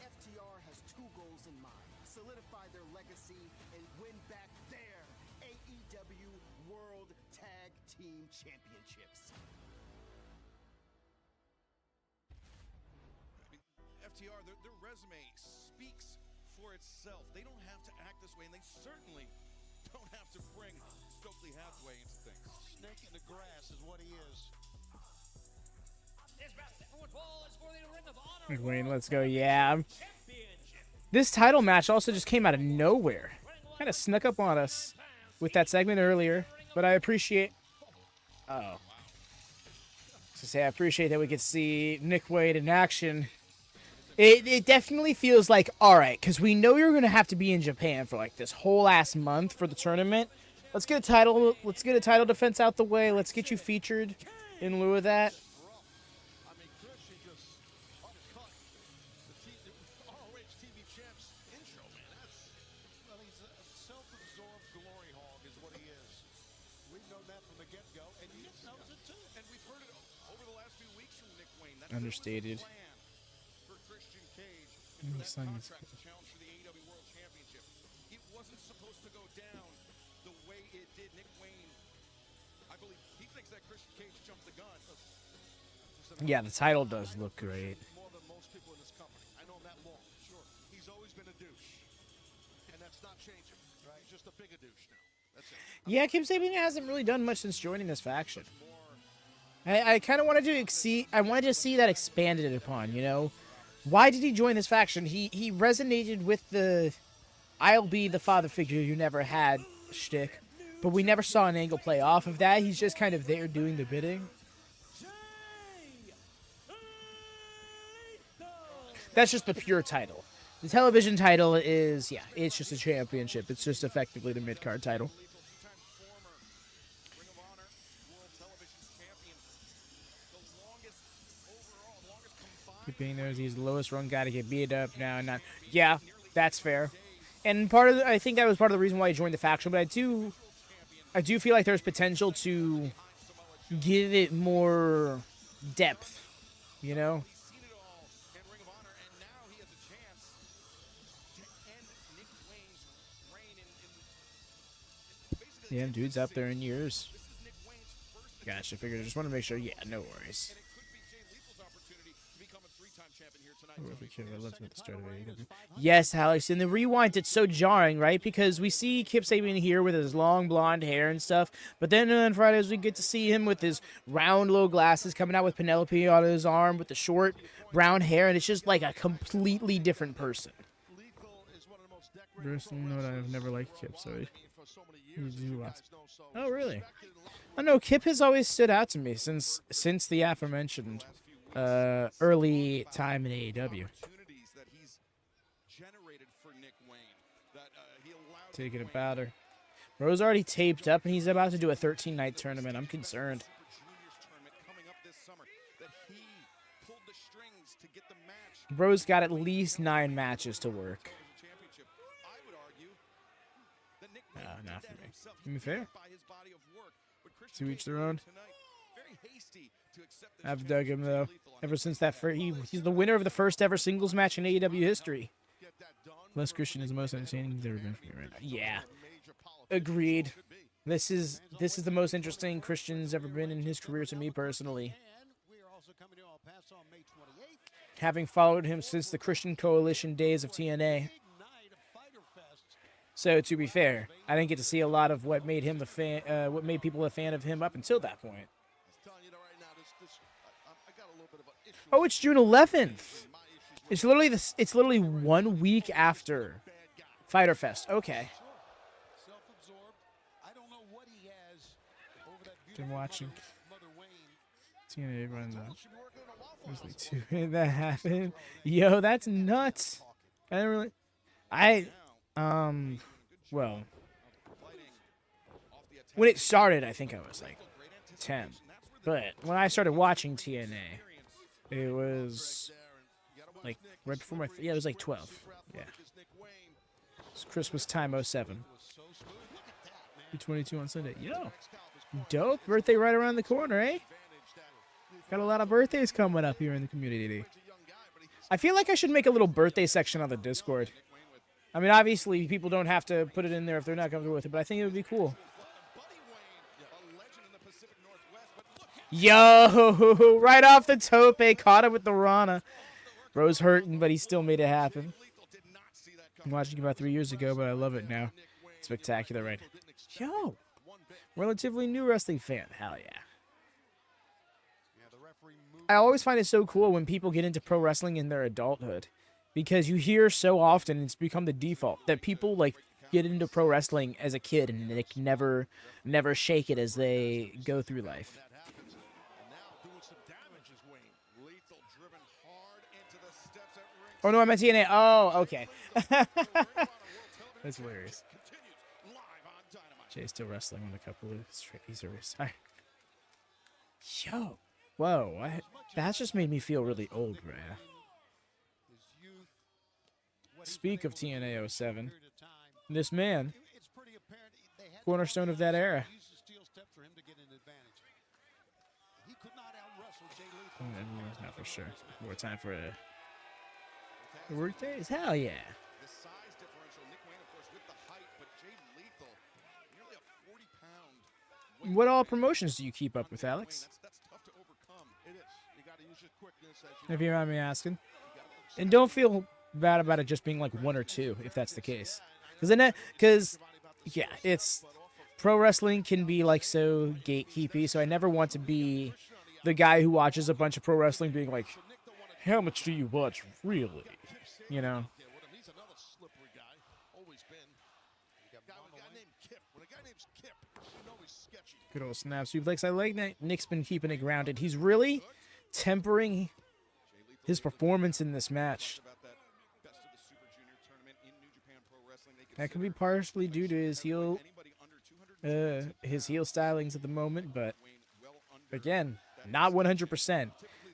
FTR has two goals in mind: solidify their legacy and win back their AEW World Tag Team Championships. FTR, their resume speaks for itself. They don't have to act this way, and they certainly don't have to bring Stokely Hathaway into things. Snake in the grass is what he is. This match set for one fall is for the Ring of Honor Wayne, let's go. Yeah. This title match also just came out of nowhere. Kind of snuck up on us with that segment earlier, but I appreciate... Uh-oh. To say I appreciate that we could see Nick Wade in action. It definitely feels like, all right, because we know you're going to have to be in Japan for like this whole ass month for the tournament. Let's get a title defense out the way. Let's get you featured in lieu of that. I mean, Christian just upcut the ROH TV champs intro, man. Well, he's a self-absorbed glory hog is what he is. We've known that from the get-go, and he knows it too. And we've heard it over the last few weeks from Nick Wayne. That's Understated. the plan for Christian Cage and for that contract to challenge for the AEW World Championship. It wasn't supposed to go down the way it did. Nick Wayne, I believe, he thinks that Christian Cage jumped the gun. Yeah, the title does look great. More than most people in this company. I know him that long. Sure. He's always been a douche. And that's not changing. Right? He's just a bigger douche now. That's it. Yeah, Kip Sabian hasn't really done much since joining this faction. I kind of wanted to see. I wanted to see that expanded upon. You know, why did he join this faction? He resonated with the "I'll be the father figure you never had" shtick, but we never saw an angle play off of that. He's just kind of there doing the bidding. That's just the pure title. The television title is, yeah, it's just a championship. It's just effectively the mid-card title. Keep being there, he's the lowest run guy to get beat up now. Not, yeah, that's fair. And I think that was part of the reason why he joined the faction. But I do feel like there's potential to give it more depth, you know. Yeah, dude's up there in years. Gotcha, figured. I just want to make sure. Yeah, no worries. Yes, Alex, and the rewind, it's so jarring, right? Because we see Kip Sabian here with his long blonde hair and stuff, but then on Fridays we get to see him with his round low glasses coming out with Penelope on his arm with the short brown hair, and it's just like a completely different person. Personally, I've never liked Kip, so oh, really? I know Kip has always stood out to me since the aforementioned early time in AEW. Taking a powder. Bro's already taped up, and he's about to do a 13-night tournament. I'm concerned. Bro's got at least 9 matches to work. No, not for me. I mean, fair. To each their own. very hasty to accept this I've challenge dug him from Jay though. Lethal on Ever this since one. that he's the winner of the first ever singles match in AEW history. Les Christian is the most entertaining he's ever been for me right now. Yeah, agreed. This is the most interesting Christian's ever been in his career to me personally. Having followed him since the Christian Coalition days of TNA. So to be fair, I didn't get to see a lot of what made him the fan, what made people a fan of him up until that point. Oh, it's June 11th. It's literally 1 week after Fyter Fest. Okay. Been watching TNA run that happened. Yo, that's nuts. I didn't really. Well, when it started, I think I was like 10, but when I started watching TNA, it was like right before my it was like 12. Yeah, it's Christmas time 07. 22 on Sunday. Yo, dope birthday right around the corner, eh? Got a lot of birthdays coming up here in the community. I feel like I should make a little birthday section on the Discord. I mean, obviously, people don't have to put it in there if they're not comfortable with it, but I think it would be cool. Yo, right off the tope, caught him with the Rana. Bro's hurting, but he still made it happen. I'm watching it about 3 years ago, but I love it now. Spectacular, right? Yo, relatively new wrestling fan. Hell yeah. I always find it so cool when people get into pro wrestling in their adulthood, because you hear so often, it's become the default, that people like get into pro wrestling as a kid and they can never shake it as they go through life. Oh no, I meant TNA. Oh, okay. That's hilarious. Jay's still wrestling on a couple of he's a retired. Yo, whoa, that's just made me feel really old, bruh. Speak of TNA 07, this man, cornerstone of that era. Everyone's not for sure. More time for a work days? Hell yeah. What all promotions do you keep up with, Alex? If you mind me asking. And don't feel bad about it just being like one or two, if that's the case. Because yeah, it's pro wrestling can be like so gatekeepy, so I never want to be the guy who watches a bunch of pro wrestling being like, how much do you watch really? You know? Good old snap suplex. I like that Nick's been keeping it grounded. He's really tempering his performance in this match. That could be partially due to his heel stylings at the moment, but again, not 100%.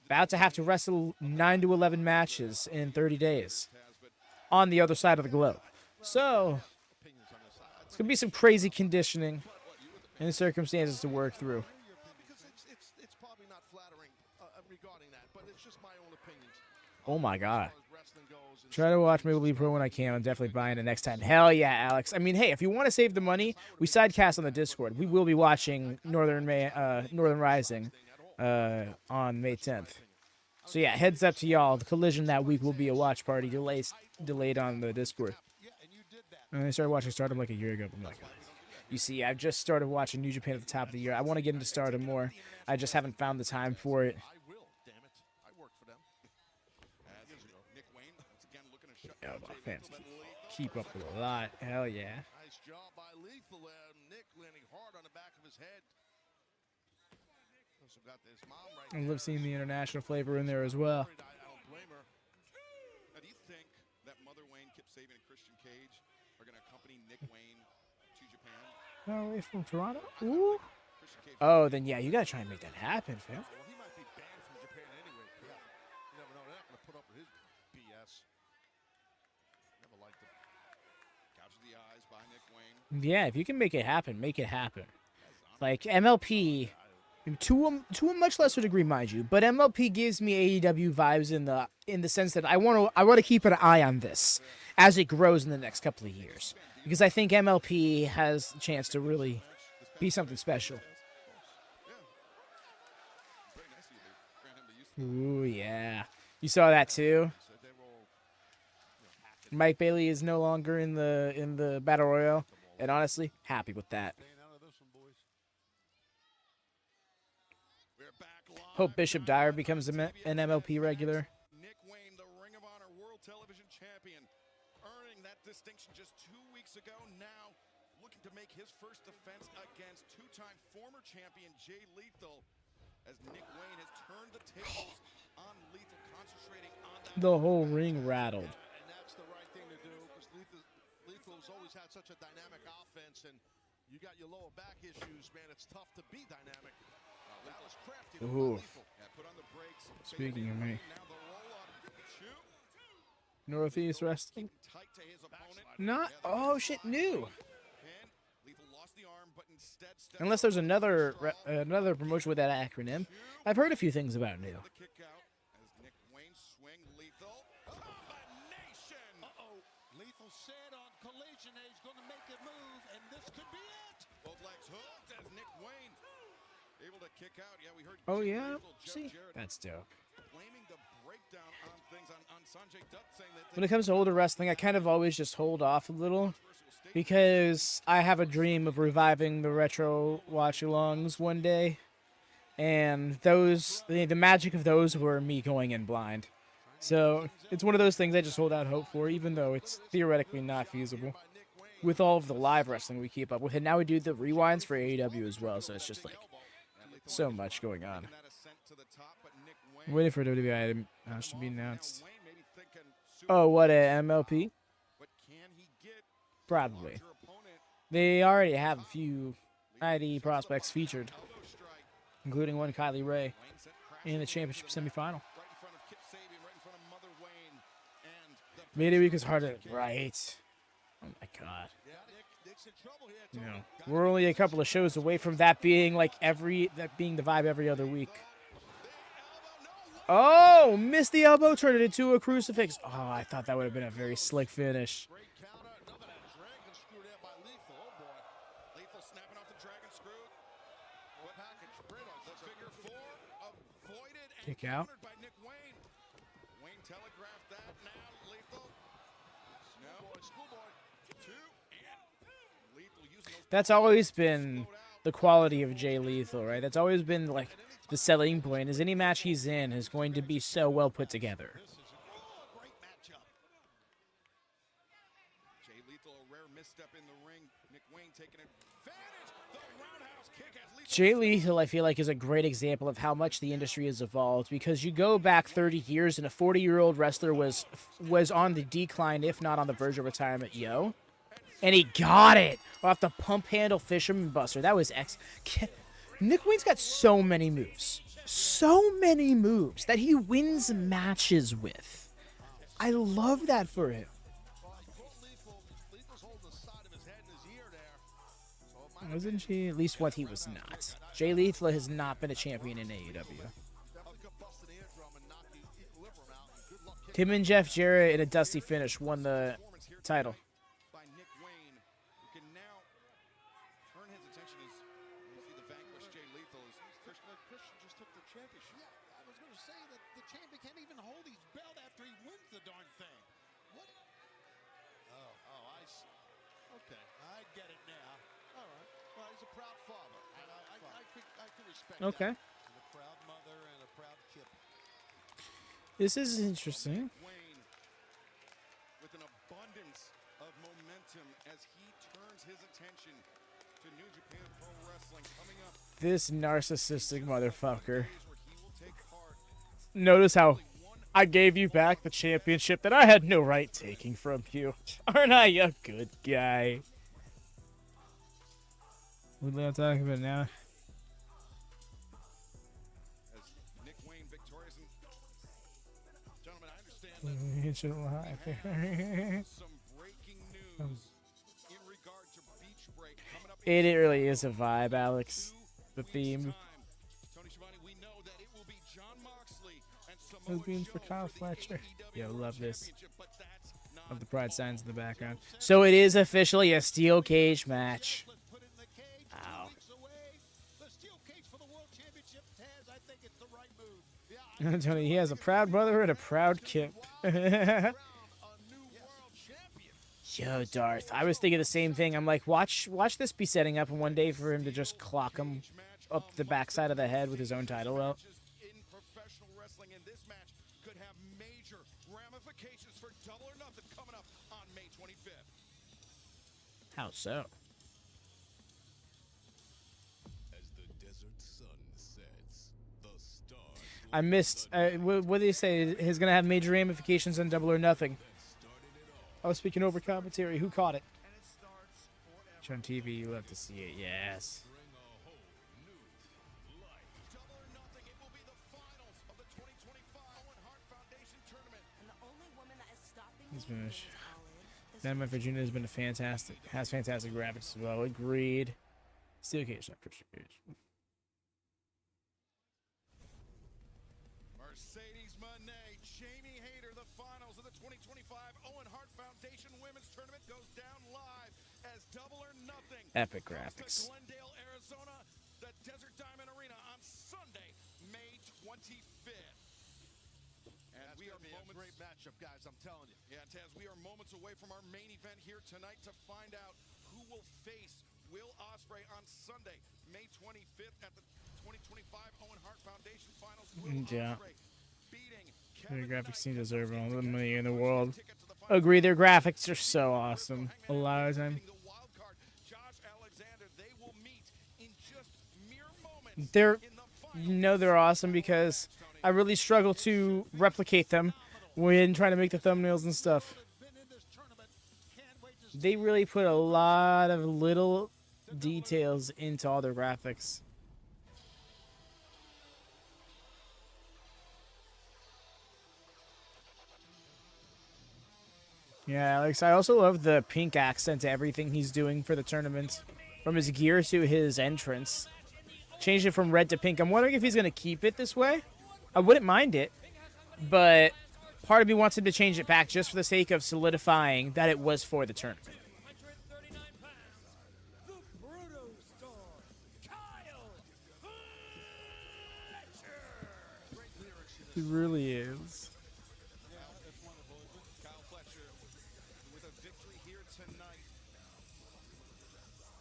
About to have to wrestle 9 to 11 matches in 30 days on the other side of the globe. So it's gonna be some crazy conditioning and circumstances to work through. Oh my God. Try to watch Maple Leaf Pro when I can. I'm definitely buying it next time. Hell yeah, Alex. I mean, hey, if you want to save the money, we sidecast on the Discord. We will be watching Northern Rising on May 10th. So yeah, heads up to y'all. The Collision that week will be a watch party delayed on the Discord. And I started watching Stardom like a year ago. I'm like, you see, I've just started watching New Japan at the top of the year. I want to get into Stardom more. I just haven't found the time for it. Oh, my fans keep up with a lot. Hell yeah. Nice job by Lethal there. Nick landing hard on the back of his head. Also got his mom right I love seeing the international flavor in there as well. I don't blame her. Now, do you think that Mother Wayne, Kip Sabian, and Christian Cage are going to accompany Nick Wayne to Japan? All the way from Toronto? Ooh. Oh, then yeah, you got to try and make that happen, fam. Well, he might be banned from Japan anyway. Yeah. You never know. They're not going to put up with his BS. Never liked him. Gouge the eyes by Nick Wayne. Yeah, if you can make it happen, make it happen. Like MLP To a much lesser degree, mind you, but MLP gives me AEW vibes in the sense that I want to keep an eye on this as it grows in the next couple of years, because I think MLP has a chance to really be something special. Ooh yeah, you saw that too. Mike Bailey is no longer in the Battle Royale, and honestly, happy with that. Hope Bishop Dyer becomes an MLP regular. Nick Wayne, the Ring of Honor World Television Champion, earning that distinction just 2 weeks ago. Now looking to make his first defense against two-time former champion Jay Lethal, as Nick Wayne has turned the tables on Lethal, concentrating on that. The whole ring rattled. And that's the right thing to do, because Lethal's always had such a dynamic offense, and you got your lower back issues, man. It's tough to be dynamic. That was crafty. Ooh. Put on the brakes. Speaking of me. Now the roll-up. Shoot. Northeast Wrestling. Tight to his opponent. Not. Oh shit, new. And Lethal lost the arm, but instead Unless there's another promotion with that acronym. I've heard a few things about new. the kick out as Nick Wayne swing Lethal. Combination. Lethal said on Collision that he's going to make a move, and this could be it. Both legs hooked as Nick Wayne able to kick out. Yeah, we heard. Oh Jay yeah, Lethal, Jeff see, Jarrett that's dope. blaming the breakdown on things on Sanjay Dutt, saying that When it comes to older wrestling, I kind of always just hold off a little, because I have a dream of reviving the retro watch-alongs one day, and those the magic of those were me going in blind. So it's one of those things I just hold out hope for, even though it's theoretically not feasible. With all of the live wrestling we keep up with, and now we do the rewinds for AEW as well, so it's just like so much going on. I'm waiting for WWE item to be announced. Oh, what a MLP? Probably. They already have a few ID prospects featured, including one Kylie Ray in the championship semifinal. Midweek is hard to right. Oh my god. You know, we're only a couple of shows away from that being like being the vibe every other week. Oh, missed the elbow, turned it into a crucifix. Oh, I thought that would have been a very slick finish. Kick out. That's always been the quality of Jay Lethal, right? That's always been like the selling point, is any match he's in is going to be so well put together. Jay Lethal, a rare misstep in the ring. Nick Wayne taking advantage. The roundhouse kick as Lethal. Jay Lethal, I feel like, is a great example of how much the industry has evolved, because you go back 30 years and a 40-year-old wrestler was on the decline, if not on the verge of retirement, and he got it off the pump handle fisherman buster. That was Nick Wayne's got so many moves that he wins matches with. I love that for him. Wasn't she? At least what he was not. Jay Lethal has not been a champion in AEW. Him and Jeff Jarrett in a dusty finish won the title. Okay. This is interesting. With an abundance of momentum as he turns his attention to New Japan Pro Wrestling coming up. This narcissistic motherfucker. Notice how I gave you back the championship that I had no right taking from you. Aren't I a good guy? What are we talking about now? Some breaking news in regard to Beach Break coming up. It really is a vibe, Alex. The theme. Lesbians for Kyle Fletcher. Yo, love this. Love the pride signs in the background. So it is officially a steel cage match. Wow. Tony, he has a proud brother and a proud kip. Yo, Darth. I was thinking the same thing. I'm like, watch this be setting up, and one day for him to just clock him up the backside of the head with his own title belt. In professional wrestling, and this match could have major ramifications for Double or Nothing coming up on May 25th. How so? As the desert sun sets, the stars. I missed. What did he say? He's gonna have major ramifications on Double or Nothing. I was speaking over commentary. Who caught it? It's on TV. You love to see it. Yes. Double or Nothing, it will be the finals of the 2025 Owen Hart Foundation Tournament. And the only woman that is stopping It's been Dynamite Virginia has been has fantastic graphics as well. Agreed. Steel cage, not Christian cage. Mercedes Moné, Jamie Hayter, the finals of the 2025 Owen Hart Foundation Women's Tournament goes down live as Double or Nothing. Epic graphics. Glendale, Arizona, the Desert Diamond Arena on Sunday, May 25th. And we are moments. Great matchup, guys. I'm telling you. Yeah, Taz, we are moments away from our main event here tonight to find out who will face Will Ospreay on Sunday, May 25th at the 2025 Owen Hart Foundation Finals. Will Yeah. Ospreay beating Their graphics team deserve all the money in the world. Agree, their graphics are so awesome. A lot of time. They're, they're awesome because I really struggle to replicate them when trying to make the thumbnails and stuff. They really put a lot of little details into all their graphics. Yeah, Alex, I also love the pink accent to everything he's doing for the tournament. From his gear to his entrance. Changed it from red to pink. I'm wondering if he's going to keep it this way. I wouldn't mind it. But part of me wants him to change it back just for the sake of solidifying that it was for the tournament. He really is. Yeah, that's wonderful. Kyle Fletcher with a victory here tonight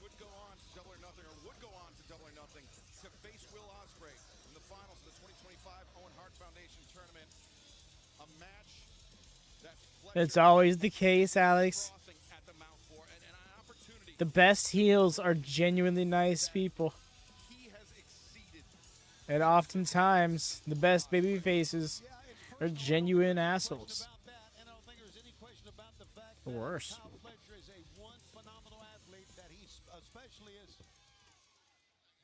would go on to Double or Nothing, or would go on to Double or Nothing to face Will Ospreay in the finals of the 2025 Owen Hart Foundation Tournament. A match that Fletcher It's always the case, Alex. at the mouth for, and an opportunity. The best heels are genuinely nice people. He has exceeded. And oftentimes, the best baby faces are genuine assholes. Or worse. Fletcher is a one phenomenal athlete that he especially is.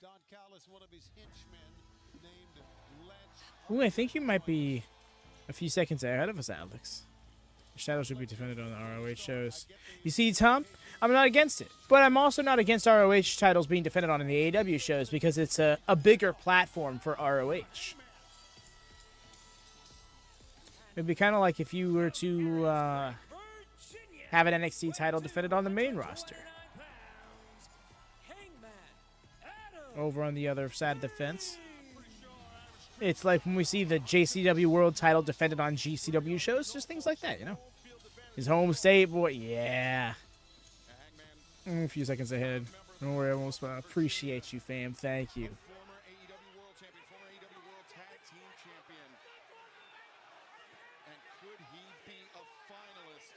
Don Callis, one of his henchmen, named Let's. Ooh, I think you might be a few seconds ahead of us, Alex. The shadow should be defended on the ROH shows. You see, Tom, I'm not against it. But I'm also not against ROH titles being defended on the AEW shows because it's a bigger platform for ROH. It'd be kind of like if you were to have an NXT title defended on the main roster. Over on the other side of the fence. It's like when we see the JCW World title defended on GCW shows, just things like that, you know? His home state, boy, yeah. A few seconds ahead. Don't worry, I won't appreciate you, fam. Thank you. Former AEW World Champion, former AEW World Tag Team Champion. And could he be a finalist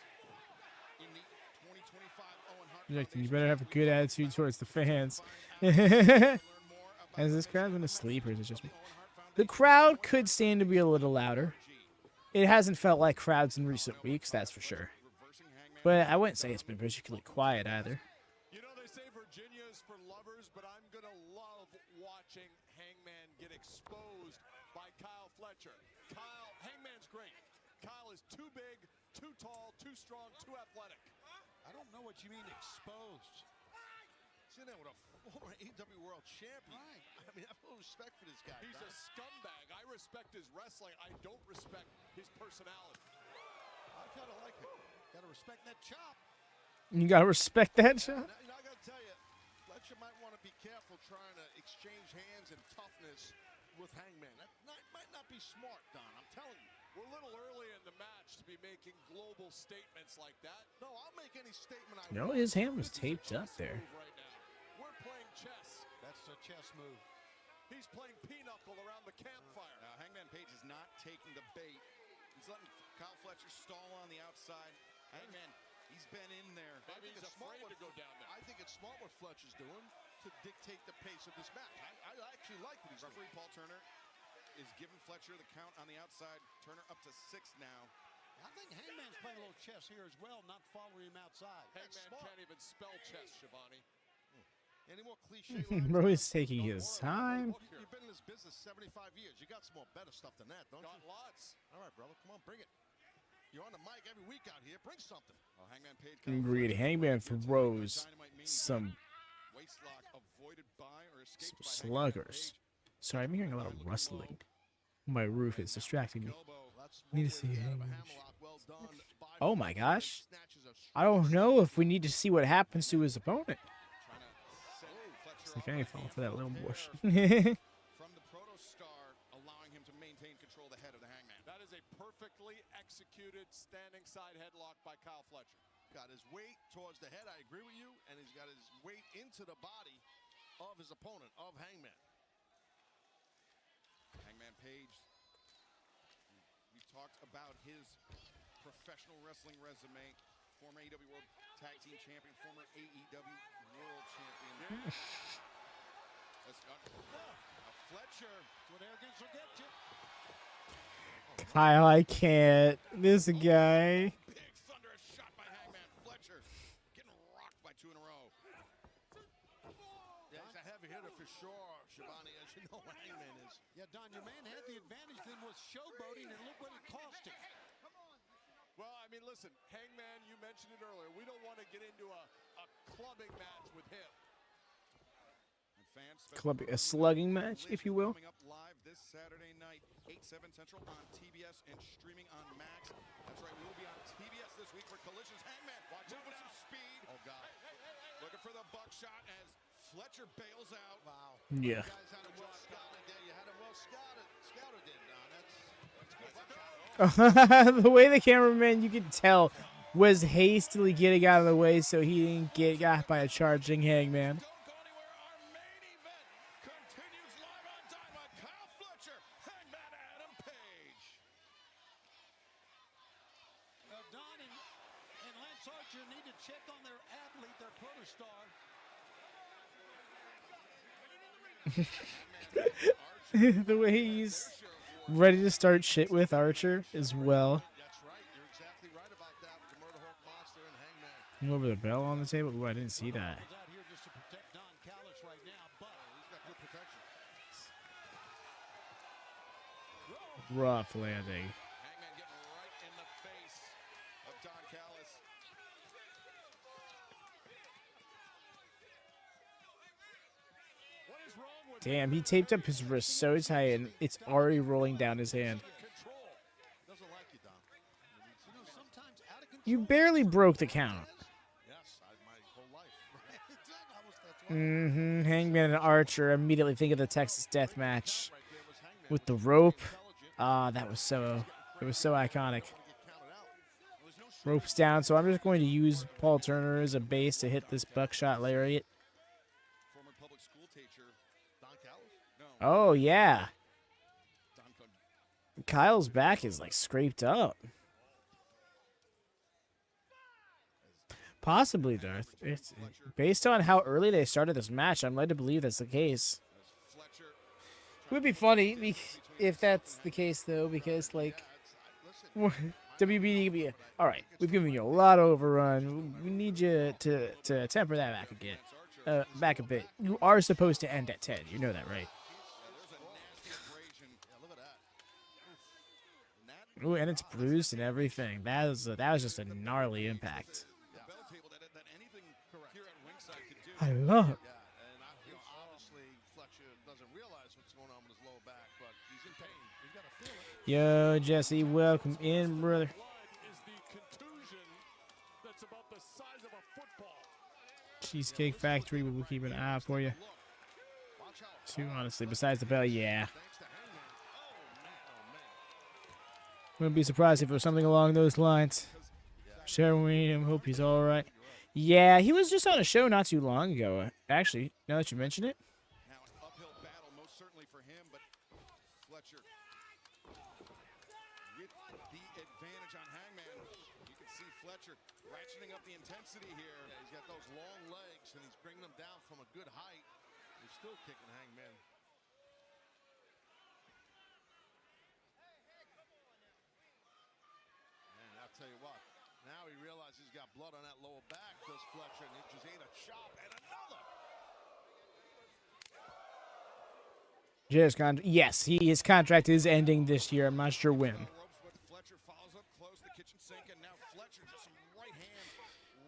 in the 2025 Owen Hart? You better have a good attitude towards the fans. Has this crowd been asleep, or is it just me? The crowd could stand to be a little louder. It hasn't felt like crowds in recent weeks, that's for sure. But I wouldn't say it's been particularly quiet either. You know, they say Virginia is for lovers, but I'm going to love watching Hangman get exposed by Kyle Fletcher. Hangman's great. Kyle is too big, too tall, too strong, too athletic. I don't know what you mean exposed. He's in there with a former AEW World Champion. Right. I mean, I have no respect for this guy. He's a scumbag. I respect his wrestling. I don't respect his personality. I kind of like it. Got to respect that chop. You gotta respect that shot. You know, I got to tell you, Fletcher might want to be careful trying to exchange hands and toughness with Hangman. That might not be smart, Don. I'm telling you. We're a little early in the match to be making global statements like that. No, I'll make any statement I No, want. his hand was taped up there. Right now. We're playing chess. That's a chess move. He's playing pinochle around the campfire. Hangman Page is not taking the bait. He's letting Kyle Fletcher stall on the outside. Hangman, he's been in there. Maybe he's afraid to go down there. I think it's smart what Fletcher's doing to dictate the pace of this match. I actually like what he's doing. Referee Paul Turner is giving Fletcher the count on the outside. Turner up to 6 now. I think Hangman's playing a little chess here as well, not following him outside. Hangman can't even spell chess, Shivani. Any more cliche Bro is taking his time. You've been in this business 75 years. You got some more better stuff than that, don't you? Got lots. All right, brother. Come on, bring it. You're on the mic every week out here. Bring something. Well, Hangman Page. Agreed. Hangman throws some Waistlock avoided by or escaped by sluggers. Sorry, I'm hearing a lot of rustling. My roof is distracting me. Need to see Hangman. Oh my gosh. I don't know if we need to see what happens to his opponent. It's like I ain't falling for that little bush. From the Proto Star, allowing him to maintain control of the head of the Hangman. That is a perfectly executed standing side headlock by Kyle Fletcher. Got his weight towards the head, I agree with you, and he's got his weight into the body of his opponent, of Hangman. Hangman Page, we talked about his professional wrestling resume. Former AEW World Tag Team Champion, former AEW World Champion. Let's go. Fletcher, what arrogance will get you. Kyle, I can't. This guy. Big thunderous shot by Hangman. Fletcher getting rocked by 2 in a row. Yeah, he's a heavy hitter for sure, Shivani, as you know Hangman is. Yeah, Don, your man had the advantage then was showboating, and look what it cost him. Well, I mean, listen, Hangman, you mentioned it earlier. We don't want to get into a clubbing match with him. A slugging match, if you will. Coming up live this Saturday night, 8/7 Central on TBS and streaming on Max. That's right, we will be on TBS this week for Collisions. Hangman, watch out with some speed. Oh, God. Looking for the buckshot as Fletcher bails out. Wow. Yeah. You guys had him well scouted there. You had him well scouted there, Don. That's good. The way the cameraman, you could tell, was hastily getting out of the way so he didn't get got by a charging Hangman. Don't go anywhere. Our main event continues live on Dynamite. Kyle Fletcher, Hangman Adam Page. Don and Lance Archer need to check on their athlete, their protostar. The way he's ready to start shit with Archer as well. That's right. You're exactly right about that with the Murder Hawk Monster and Hangman. Over the bell on the table. Ooh, I didn't see that. He's out here just to protect Don Callis right now, but he's got good protection. Rough landing. Hangman getting right in the face of Don Callis. What is wrong with Damn, he taped up his wrist so tight and it's already rolling down his hand. Doesn't like you, Don. You know, sometimes out of control. You barely broke the count. Yes, my whole life. Hangman and Archer immediately think of the Texas Death Match with the rope. That was so iconic. Ropes down, so I'm just going to use Paul Turner as a base to hit this buckshot lariat. Former public school teacher, Don Callis? No. Oh yeah, Don Kyle's back is like scraped up. Possibly, Darth. It's based on how early they started this match. I'm led to believe that's the case. It would be funny if that's the case, though, because like WB could be all right. We've given you a lot of overrun. We need you to temper that back again, back a bit. You are supposed to end at 10. You know that, right? Ooh, and it's bruised and everything. That was just a gnarly impact. I love it. Yeah, and obviously Fletcher doesn't realize what's going on with his lower back, but he's in pain. He's got to feel it. Yo, Jesse, welcome in, brother. Cheesecake Factory, we will keep an eye out for you. Too, honestly, besides the bell, yeah. Wouldn't be surprised if it was something along those lines. Sharon William, hope he's all right. Yeah, he was just on a show not too long ago. Actually, now that you mention it. Now an uphill battle, most certainly for him, but Fletcher with the advantage on Hangman. You can see Fletcher ratcheting up the intensity here. Yeah, he's got those long legs, and he's bringing them down from a good height. He's still kicking Hangman. And I'll tell you what, now he realizes he's got blood on that lower back, does Fletcher, and he just ate a chop and another. Yes, his contract is ending this year. I'm not sure when. Fletcher follows up close the kitchen sink, and now Fletcher just some right hand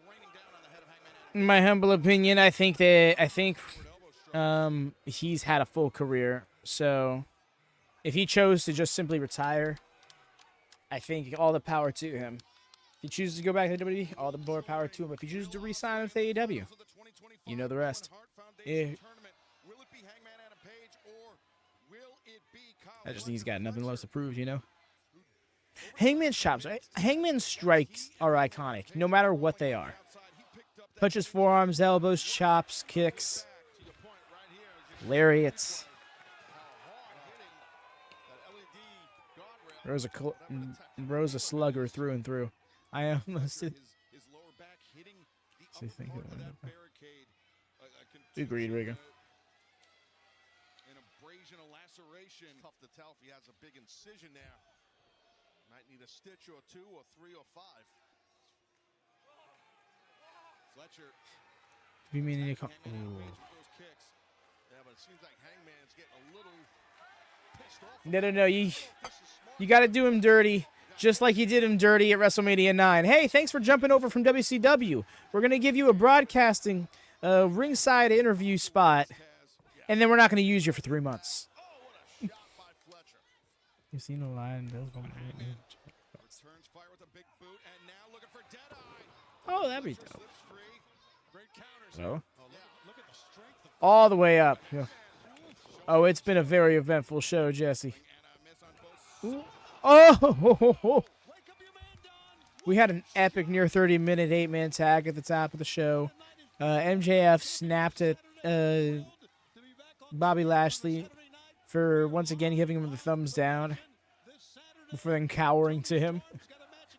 raining down on the head of Hangman. In my humble opinion, I think he's had a full career. So if he chose to just simply retire, I think all the power to him. If he chooses to go back to WWE, all the more power to him. But if he chooses to re-sign with AEW, you know the rest. Yeah. I just think he's got nothing else to prove, you know? Hangman's chops, right? Hangman's strikes are iconic, no matter what they are. Punches, forearms, elbows, chops, kicks, lariats. Rose a slugger through and through. I almost agreed, Riga. An abrasion, a laceration. Tough to tell if he has a big incision there. Might need a stitch or two or three or five. Fletcher. We mean to call. Yeah, but it seems like Hangman's getting a little pissed off. No. You got to do him dirty, just like you did him dirty at WrestleMania 9. Hey, thanks for jumping over from WCW. We're gonna give you a broadcasting, ringside interview spot, and then we're not gonna use you for 3 months. You've seen a line. Oh, that'd be dope. So, all the way up. Yeah. Oh, it's been a very eventful show, Jesse. Ooh. Oh! We had an epic near 30-minute 8-man tag at the top of the show. MJF snapped at Bobby Lashley for once again giving him the thumbs down before then cowering to him.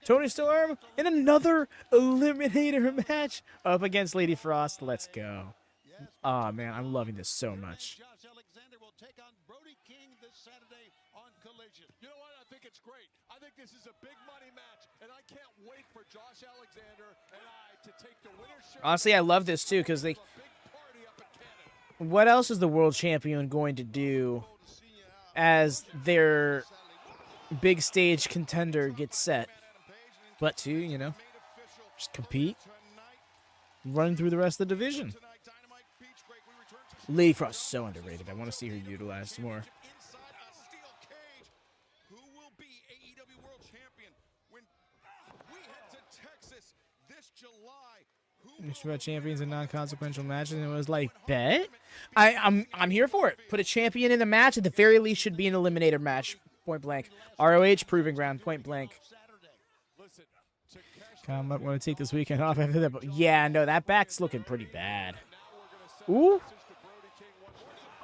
Toni Storm in another Eliminator match up against Lady Frost. Let's go. Oh, man, I'm loving this so much. You know what? I think it's great. I think this is a big money match, and I can't wait for Josh Alexander and I to take the winner's shirt. Honestly, I love this too because what else is the world champion going to do as their big stage contender gets set? But to, you know, just compete, run through the rest of the division. Lady Frost is so underrated. I want to see her utilized more. About champions and non-consequential matches, and it was like, bet? I'm here for it. Put a champion in the match. At the very least, should be an eliminator match. Point blank. ROH proving ground. Point blank. I might want to take this weekend off after that, but yeah, no, that back's looking pretty bad. Ooh.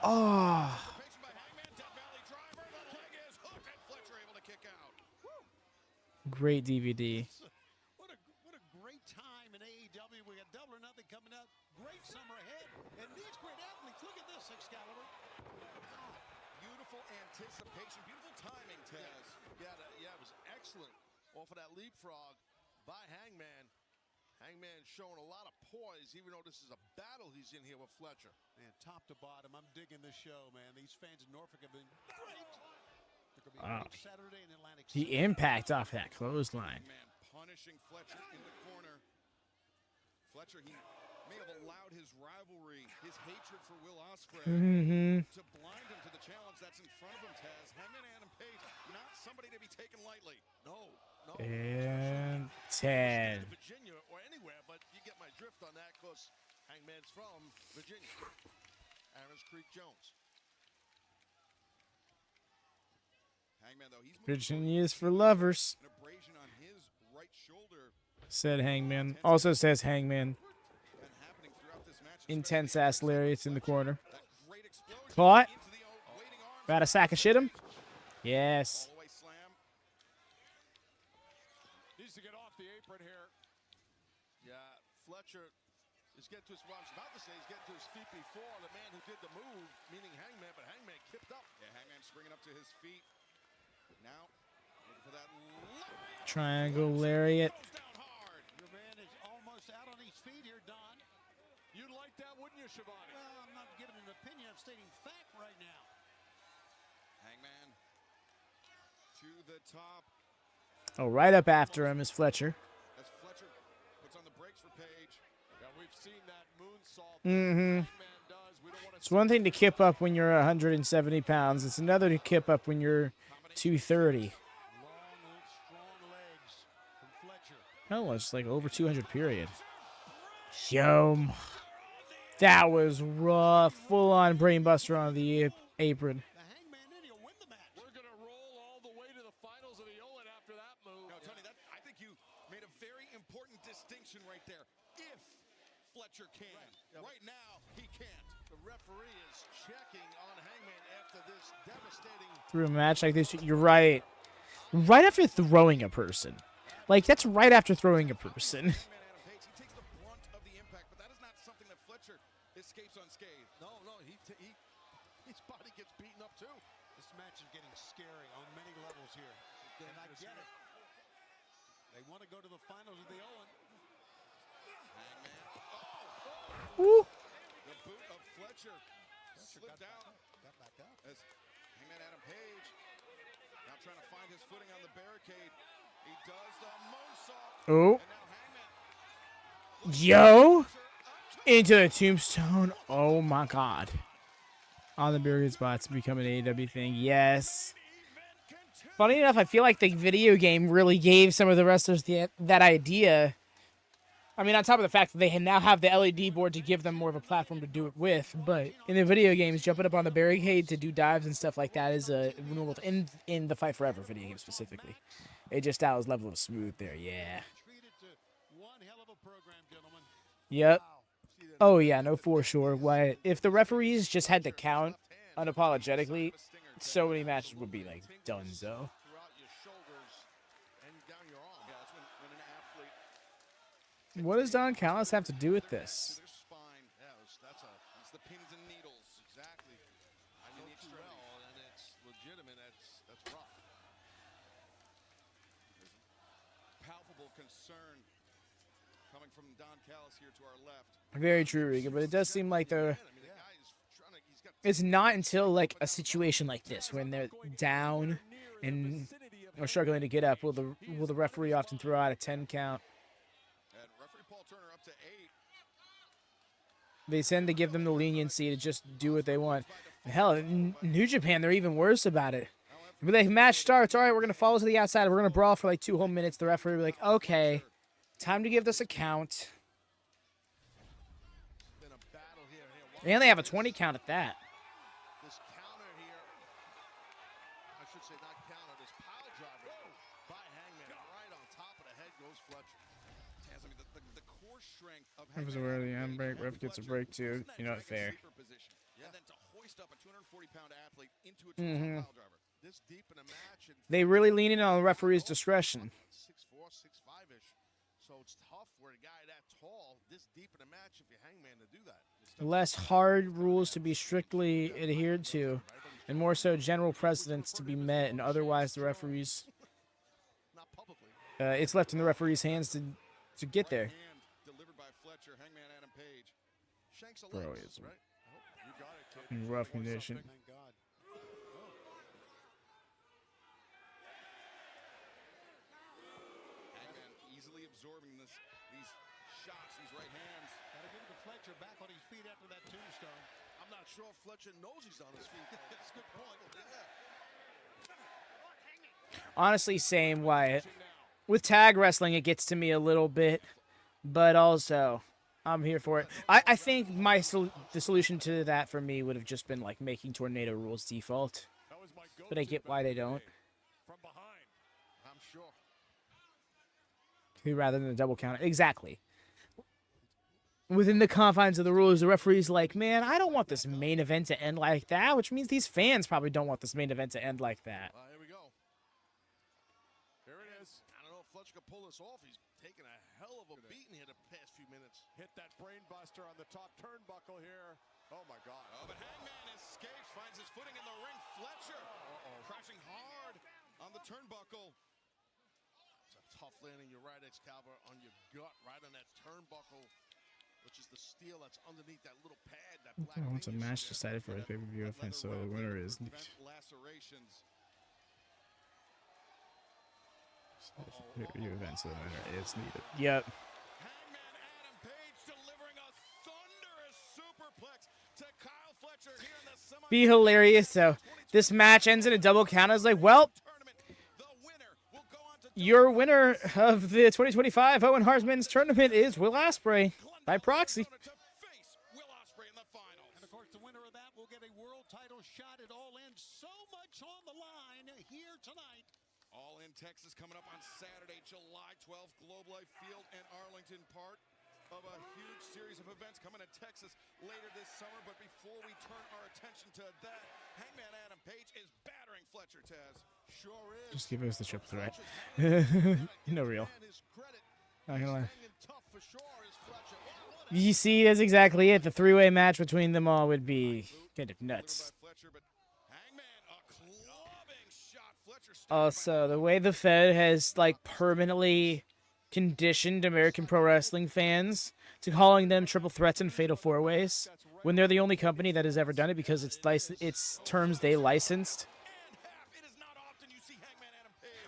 Oh. Great DVD. Anticipation, beautiful timing, Taz. Yeah, it was excellent. Off of that leapfrog by Hangman. Hangman showing a lot of poise, even though this is a battle he's in here with Fletcher. Man, top to bottom, I'm digging this show, man. These fans in Norfolk have been great. Wow. The impact off that clothesline. Man, punishing Fletcher in the corner. Fletcher, he may have allowed his rivalry, his hatred for Will Ospreay to blind him to the challenge that's in front of him, Taz. Hangman Adam Page, not somebody to be taken lightly. No. And 10. Virginia or anywhere, but you get my drift on that because Hangman's from Virginia. Aaron's Creek Jones. Hangman, though, he's Virginia is for lovers, an abrasion on his right shoulder. said Hangman. Also says Hangman. Intense ass lariats in the corner. Caught. About a sack of shit him. Yes. Needs to get off the apron here. Yeah, Fletcher is getting to his, well, I was about to say he's getting to his feet before the man who did the move, meaning Hangman, but Hangman kipped up. Yeah, Hangman springing up to his feet. Now, looking for that Triangle lariat. Your man is almost out on his feet here, Don. You'd like that, wouldn't you, Shivani? Well, I'm not giving an opinion. I'm stating fact right now. Hangman to the top. Oh, right up after him is Fletcher. As Fletcher puts on the brakes for Page. Yeah, we've seen that moonsault. It's one thing to kip up when you're 170 pounds. It's another to kip up when you're 230. Hell, it's like over 200 period. Yo, that was rough. Full on brainbuster on the apron. We're going to roll all the way to the finals of the Owen after that move. No, Tony, I think you made a very important distinction right there. If Fletcher can. Right now, he can't. The referee is checking on Hangman after this devastating. Through a match like this, you're right. Right after throwing a person. Like, that's right after throwing a person. He takes the brunt of the impact, but that is not something that Fletcher escapes unscathed. No, his body gets beaten up too. This match is getting scary on many levels here. And I get it. They want to go to the finals of the Owen. Woo. The boot of Fletcher slipped down. Got back up. As Hangman Adam Page now trying to find his footing on the barricade. He does the moonsault. Oh. Yo. Into the tombstone. Oh my god. On the barricade spots become an AEW thing. Yes. Funny enough, I feel like the video game really gave some of the wrestlers that idea. I mean, on top of the fact that they now have the LED board to give them more of a platform to do it with, but in the video games, jumping up on the barricade to do dives and stuff like that is a normal in the Fight Forever video game specifically. It just allows level of smooth there, yeah. Yep. Oh yeah, no for sure. Why? If the referees just had to count unapologetically, so many matches would be like donezo. What does Don Callis have to do with this? It's the pins and needles. Exactly. I know too well, and it's legitimate. That's rough. Palpable concern coming from Don Callis here to our left. Very true, Riga, but it does seem like it's not until like a situation like this when they're down and are struggling to get up will the referee often throw out a 10 count. They tend to give them the leniency to just do what they want. Hell, in New Japan, they're even worse about it. But the match starts, all right, we're going to follow to the outside. We're going to brawl for like 2 whole minutes. The referee will be like, okay, time to give this a count. And they have a 20 count at that. This counter here, I should say not counter, this pile driver by Hangman. Right on top of the head goes Fletcher. Taz, I mean, the core strength of Ref is aware of the handbrake. Ref gets a break too. You know, fair. And then to hoist up a 240-pound athlete into a pile driver. This deep in a match. They really lean in on the referee's discretion. 6'4", 6'5"-ish. So it's tough for a guy that tall, this deep in a match, if you're Hangman, to do that. Less hard rules to be strictly adhered to, and more so general precedents to be met, and otherwise the referees, it's left in the referee's hands to get there. Delivered by Fletcher, Hangman Adam Page. Shanks Bro, legs, it's right? You got it, kid. in rough condition. Thank God. Hangman easily absorbing these shots, these right hands. Gotta give it to Fletcher back on his feet after that tombstone. I'm not sure if Fletcher knows he's on his feet. That's a good point. Honestly, same, Wyatt. With tag wrestling, it gets to me a little bit, but also I'm here for it. I think the solution to that for me would have just been like making tornado rules default, but I get why they don't. From behind, I'm sure. Rather than a double counter. Exactly. Within the confines of the rules, the referee's like, man, I don't want this main event to end like that, which means these fans probably don't want this main event to end like that. Here we go. Here it is. I don't know if Fletcher can pull this off. He's taken a hell of a beating here the past few minutes. Hit that brain buster on the top turnbuckle here. Oh my God. Oh, but Hangman escapes, finds his footing in the ring. Fletcher crashing hard on the turnbuckle. It's a tough landing. You're right, Excalibur, on your gut, right on that turnbuckle, which is the steel that's underneath that little pad. That black Once a match decided for a pay-per-view offense, so the winner is lacerations. pay-per-view event, so the winner is needed. Yep. Hangman Adam Page delivering a thunderous superplex to Kyle Fletcher here in the semifinal. Be hilarious. So this match ends in a double count. I was like, well, your winner of the 2025 Owen Hart Men's Tournament is Will Ospreay by proxy. And of course, the winner of that will get a world title shot at All In. So much on the line here tonight. All in Texas coming up on Saturday, July 12th. Globe Life Field and Arlington, part of a huge series of events coming to Texas later this summer. But before we turn our attention to that, Hangman Adam Page is battering Fletcher, Taz. Sure is. Just give us the triple threat. No real. Not gonna lie. You see, that's exactly it. The three-way match between them all would be kind of nuts. Also, the way the Fed has like permanently conditioned American pro wrestling fans to calling them triple threats and fatal four-ways when they're the only company that has ever done it because it's terms they licensed.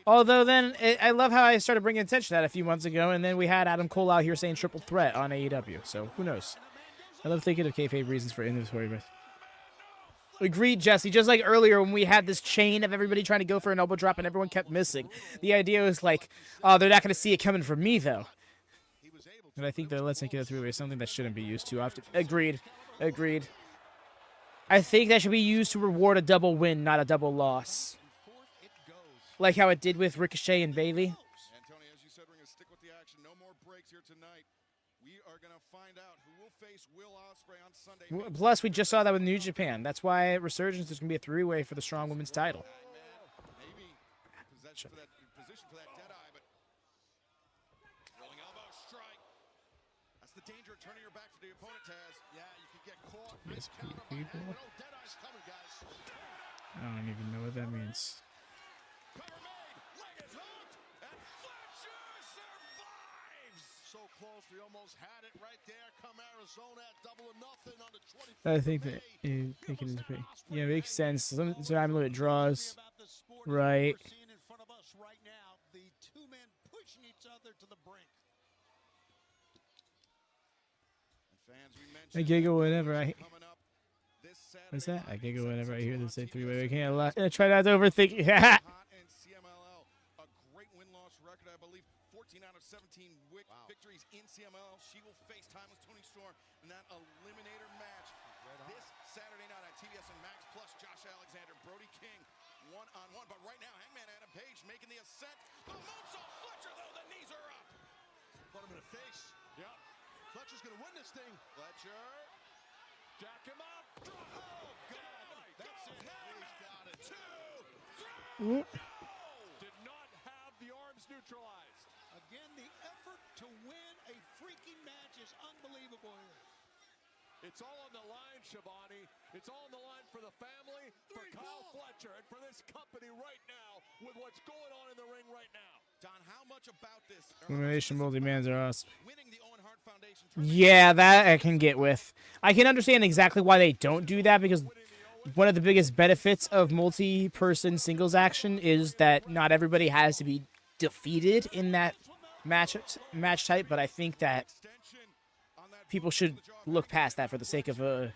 Although then, I love how I started bringing attention to that a few months ago, and then we had Adam Cole out here saying triple threat on AEW, so who knows? I love thinking of kayfabe reasons for inventory, but... Agreed, Jesse. Just like earlier when we had this chain of everybody trying to go for an elbow drop and everyone kept missing. The idea was like, oh, they're not going to see it coming from me, though. And I think that let's make it a three-way is something that shouldn't be used too often. Agreed. Agreed. I think that should be used to reward a double win, not a double loss. Like how it did with Ricochet and Bayley. And Tony, as you said, we're going to stick with the action. No more breaks here tonight. We are going to find out who will face Will Ospreay on Sunday. Plus, we just saw that with New Japan. That's why at Resurgence there's going to be a three-way for the Strong Women's title. Maybe possession for that Deadeye, but rolling elbow strike. That's the danger of turning your back for the opponent, Taz. Yeah, you could get caught. Yes, Nice counter by people. Hangman. Oh, Deadeye's coming, guys. I don't even know what that means. So close, we almost had it right there. Come Arizona at 2-0 on the 25th. I think that yeah, makes sense. Some time limit draws, right? We're seeing in front of us right now, the two men pushing each other to the brink. I giggle whenever I. What's that? I giggle whenever I hear them say three-way. I can't lie. Try not to overthink. Yeah. A great win-loss record, I believe. 14 out of 17 victories in CMLL. She will face time with Toni Storm in that Eliminator match this Saturday night on TBS and Max Plus. Josh Alexander, Brody King, one-on-one. But right now, Hangman Adam Page making the ascent. The moonsault Fletcher, though, the knees are up. Put him in the face. Yep. Fletcher's going to win this thing. Fletcher. Jack him up. Oh, God. That's it. He's got it. 2, 3. Did not have the arms neutralized. Again, the effort to win a freaking match is unbelievable here. It's all on the line, Shivani. It's all on the line for the family, for Kyle Fletcher, and for this company right now with what's going on in the ring right now. Don, how much about this? Elimination multi-mans are awesome. Winning the Owen Hart Foundation. Yeah, that I can get with. I can understand exactly why they don't do that because one of the biggest benefits of multi-person singles action is that not everybody has to be defeated in that match type, but I think that people should look past that for the sake of a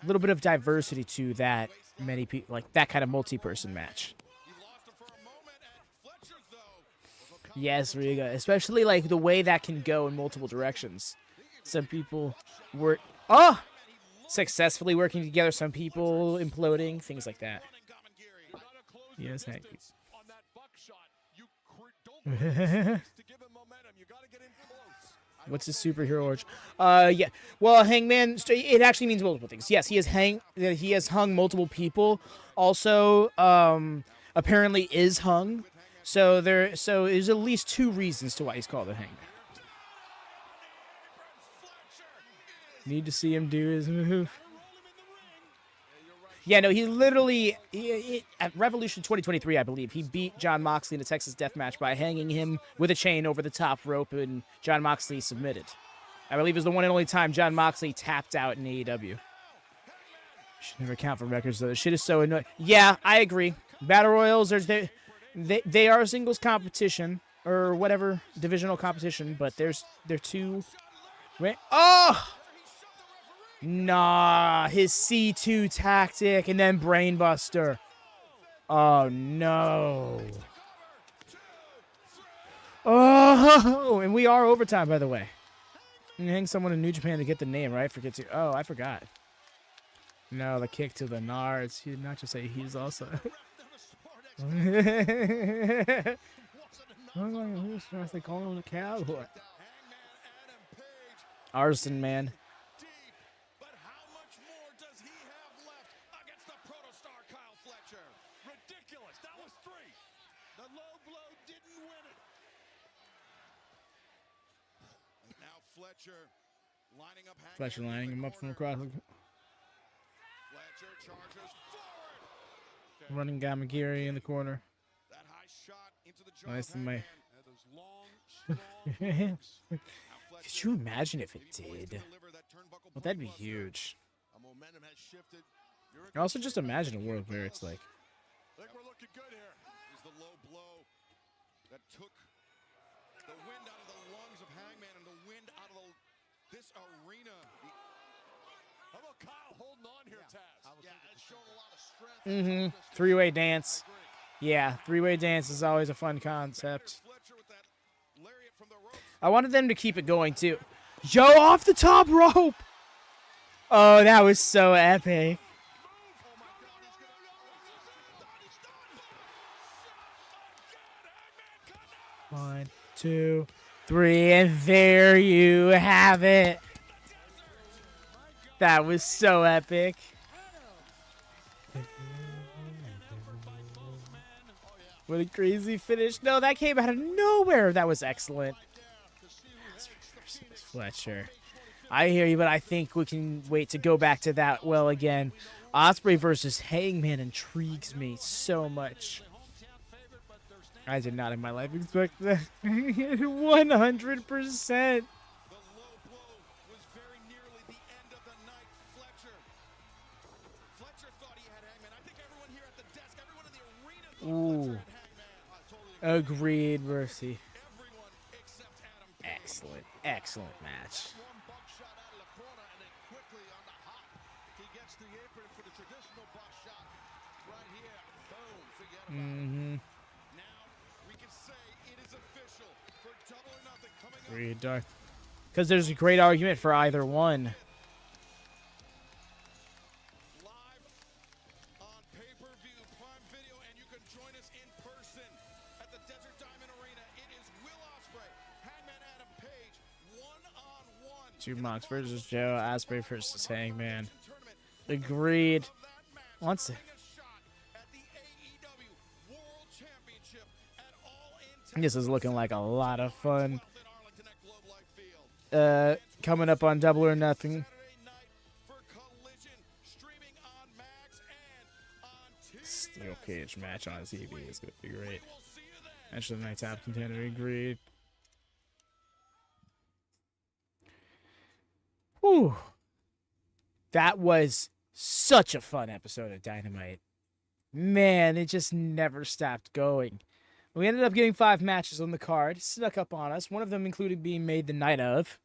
little bit of diversity to that many people, like that kind of multi-person match. Yes, Riga, especially like the way that can go in multiple directions. Some people were successfully working together, some people imploding, things like that. Yes, thank you. What's his superhero origin? Yeah. Well, Hangman. It actually means multiple things. Yes, he has hung multiple people. Also, apparently is hung. So there's at least 2 reasons to why he's called a Hangman. Need to see him do his move. Yeah, no, he literally at Revolution 2023, I believe, he beat Jon Moxley in a Texas death match by hanging him with a chain over the top rope, and Jon Moxley submitted. I believe it was the one and only time Jon Moxley tapped out in AEW. Should never count for records, though. This shit is so annoying. Yeah, I agree. Battle Royals, they are a singles competition, or whatever, divisional competition, but they're 2... Wait, oh! Nah, his C2 tactic and then Brainbuster. Oh, no. Oh, and we are overtime, by the way. You hang someone in New Japan to get the name, right? Forget to. Oh, I forgot. No, the kick to the nards. He did not just say he's also. They call him the cowboy. Arson, man. Fletcher lining him up from across. Running Gamagiri in the corner. Nice in my. Could you imagine if it did? Well, that'd be huge. I also just imagine a world where it's like. I think we're looking good here. Is the low blow that took the wind out of the lungs of Hangman and the wind out of this arena. How about Kyle holding on here, Taz? Yeah, it showed a lot of strength. Three-way dance. Yeah, three-way dance is always a fun concept. I wanted them to keep it going, too. Yo, off the top rope! Oh, that was so epic. 1, 2, 3, and there you have it. That was so epic. What a crazy finish. No, that came out of nowhere. That was excellent. Fletcher. I hear you, but I think we can wait to go back to that well again. Ospreay versus Hangman intrigues me so much. I did not in my life expect that. 100%. Ooh. Agreed, Mercy. Excellent, excellent match. Agreed, Darth. Because there's a great argument for either one. Mox versus Joe, Ospreay versus Hangman. Agreed. Once. This is looking like a lot of fun. Coming up on Double or Nothing. Steel cage match on TV is going to be great. Match of the night, top contender. Agreed. Whew. That was such a fun episode of Dynamite. Man, it just never stopped going. We ended up getting 5 matches on the card. Snuck up on us. One of them included being made the night of.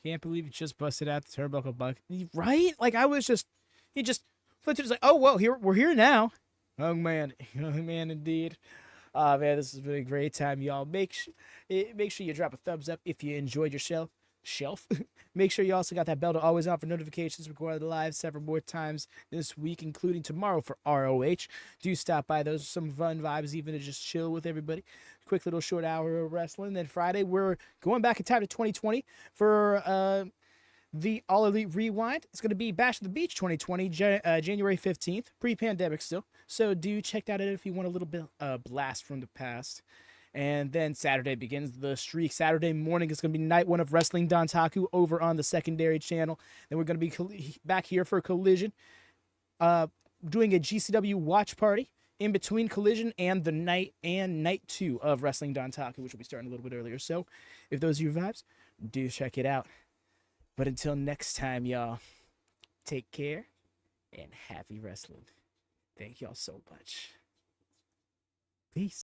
Can't believe you just busted out the turnbuckle bug. Right? Like, Fletcher was like, oh, well, we're here now. Oh, man. Oh, man, indeed. Man, this has been a great time, y'all. Make sure you drop a thumbs up if you enjoyed your shelf. Make sure you also got that bell to always on for notifications. We're going live several more times this week, including tomorrow for ROH. Do stop by. Those are some fun vibes, even to just chill with everybody. Quick little short hour of wrestling. Then Friday, we're going back in time to 2020 for the All Elite Rewind. It's going to be Bash at the Beach 2020, January 15th, pre-pandemic still. So do check that out if you want a little bit blast from the past. And then Saturday begins the streak. Saturday morning is going to be night one of Wrestling Dontaku over on the secondary channel. Then we're going to be back here for Collision, doing a GCW watch party in between Collision and the night 2 of Wrestling Dontaku, which will be starting a little bit earlier. So if those are your vibes, do check it out. But until next time, y'all, take care and happy wrestling. Thank y'all so much. Peace.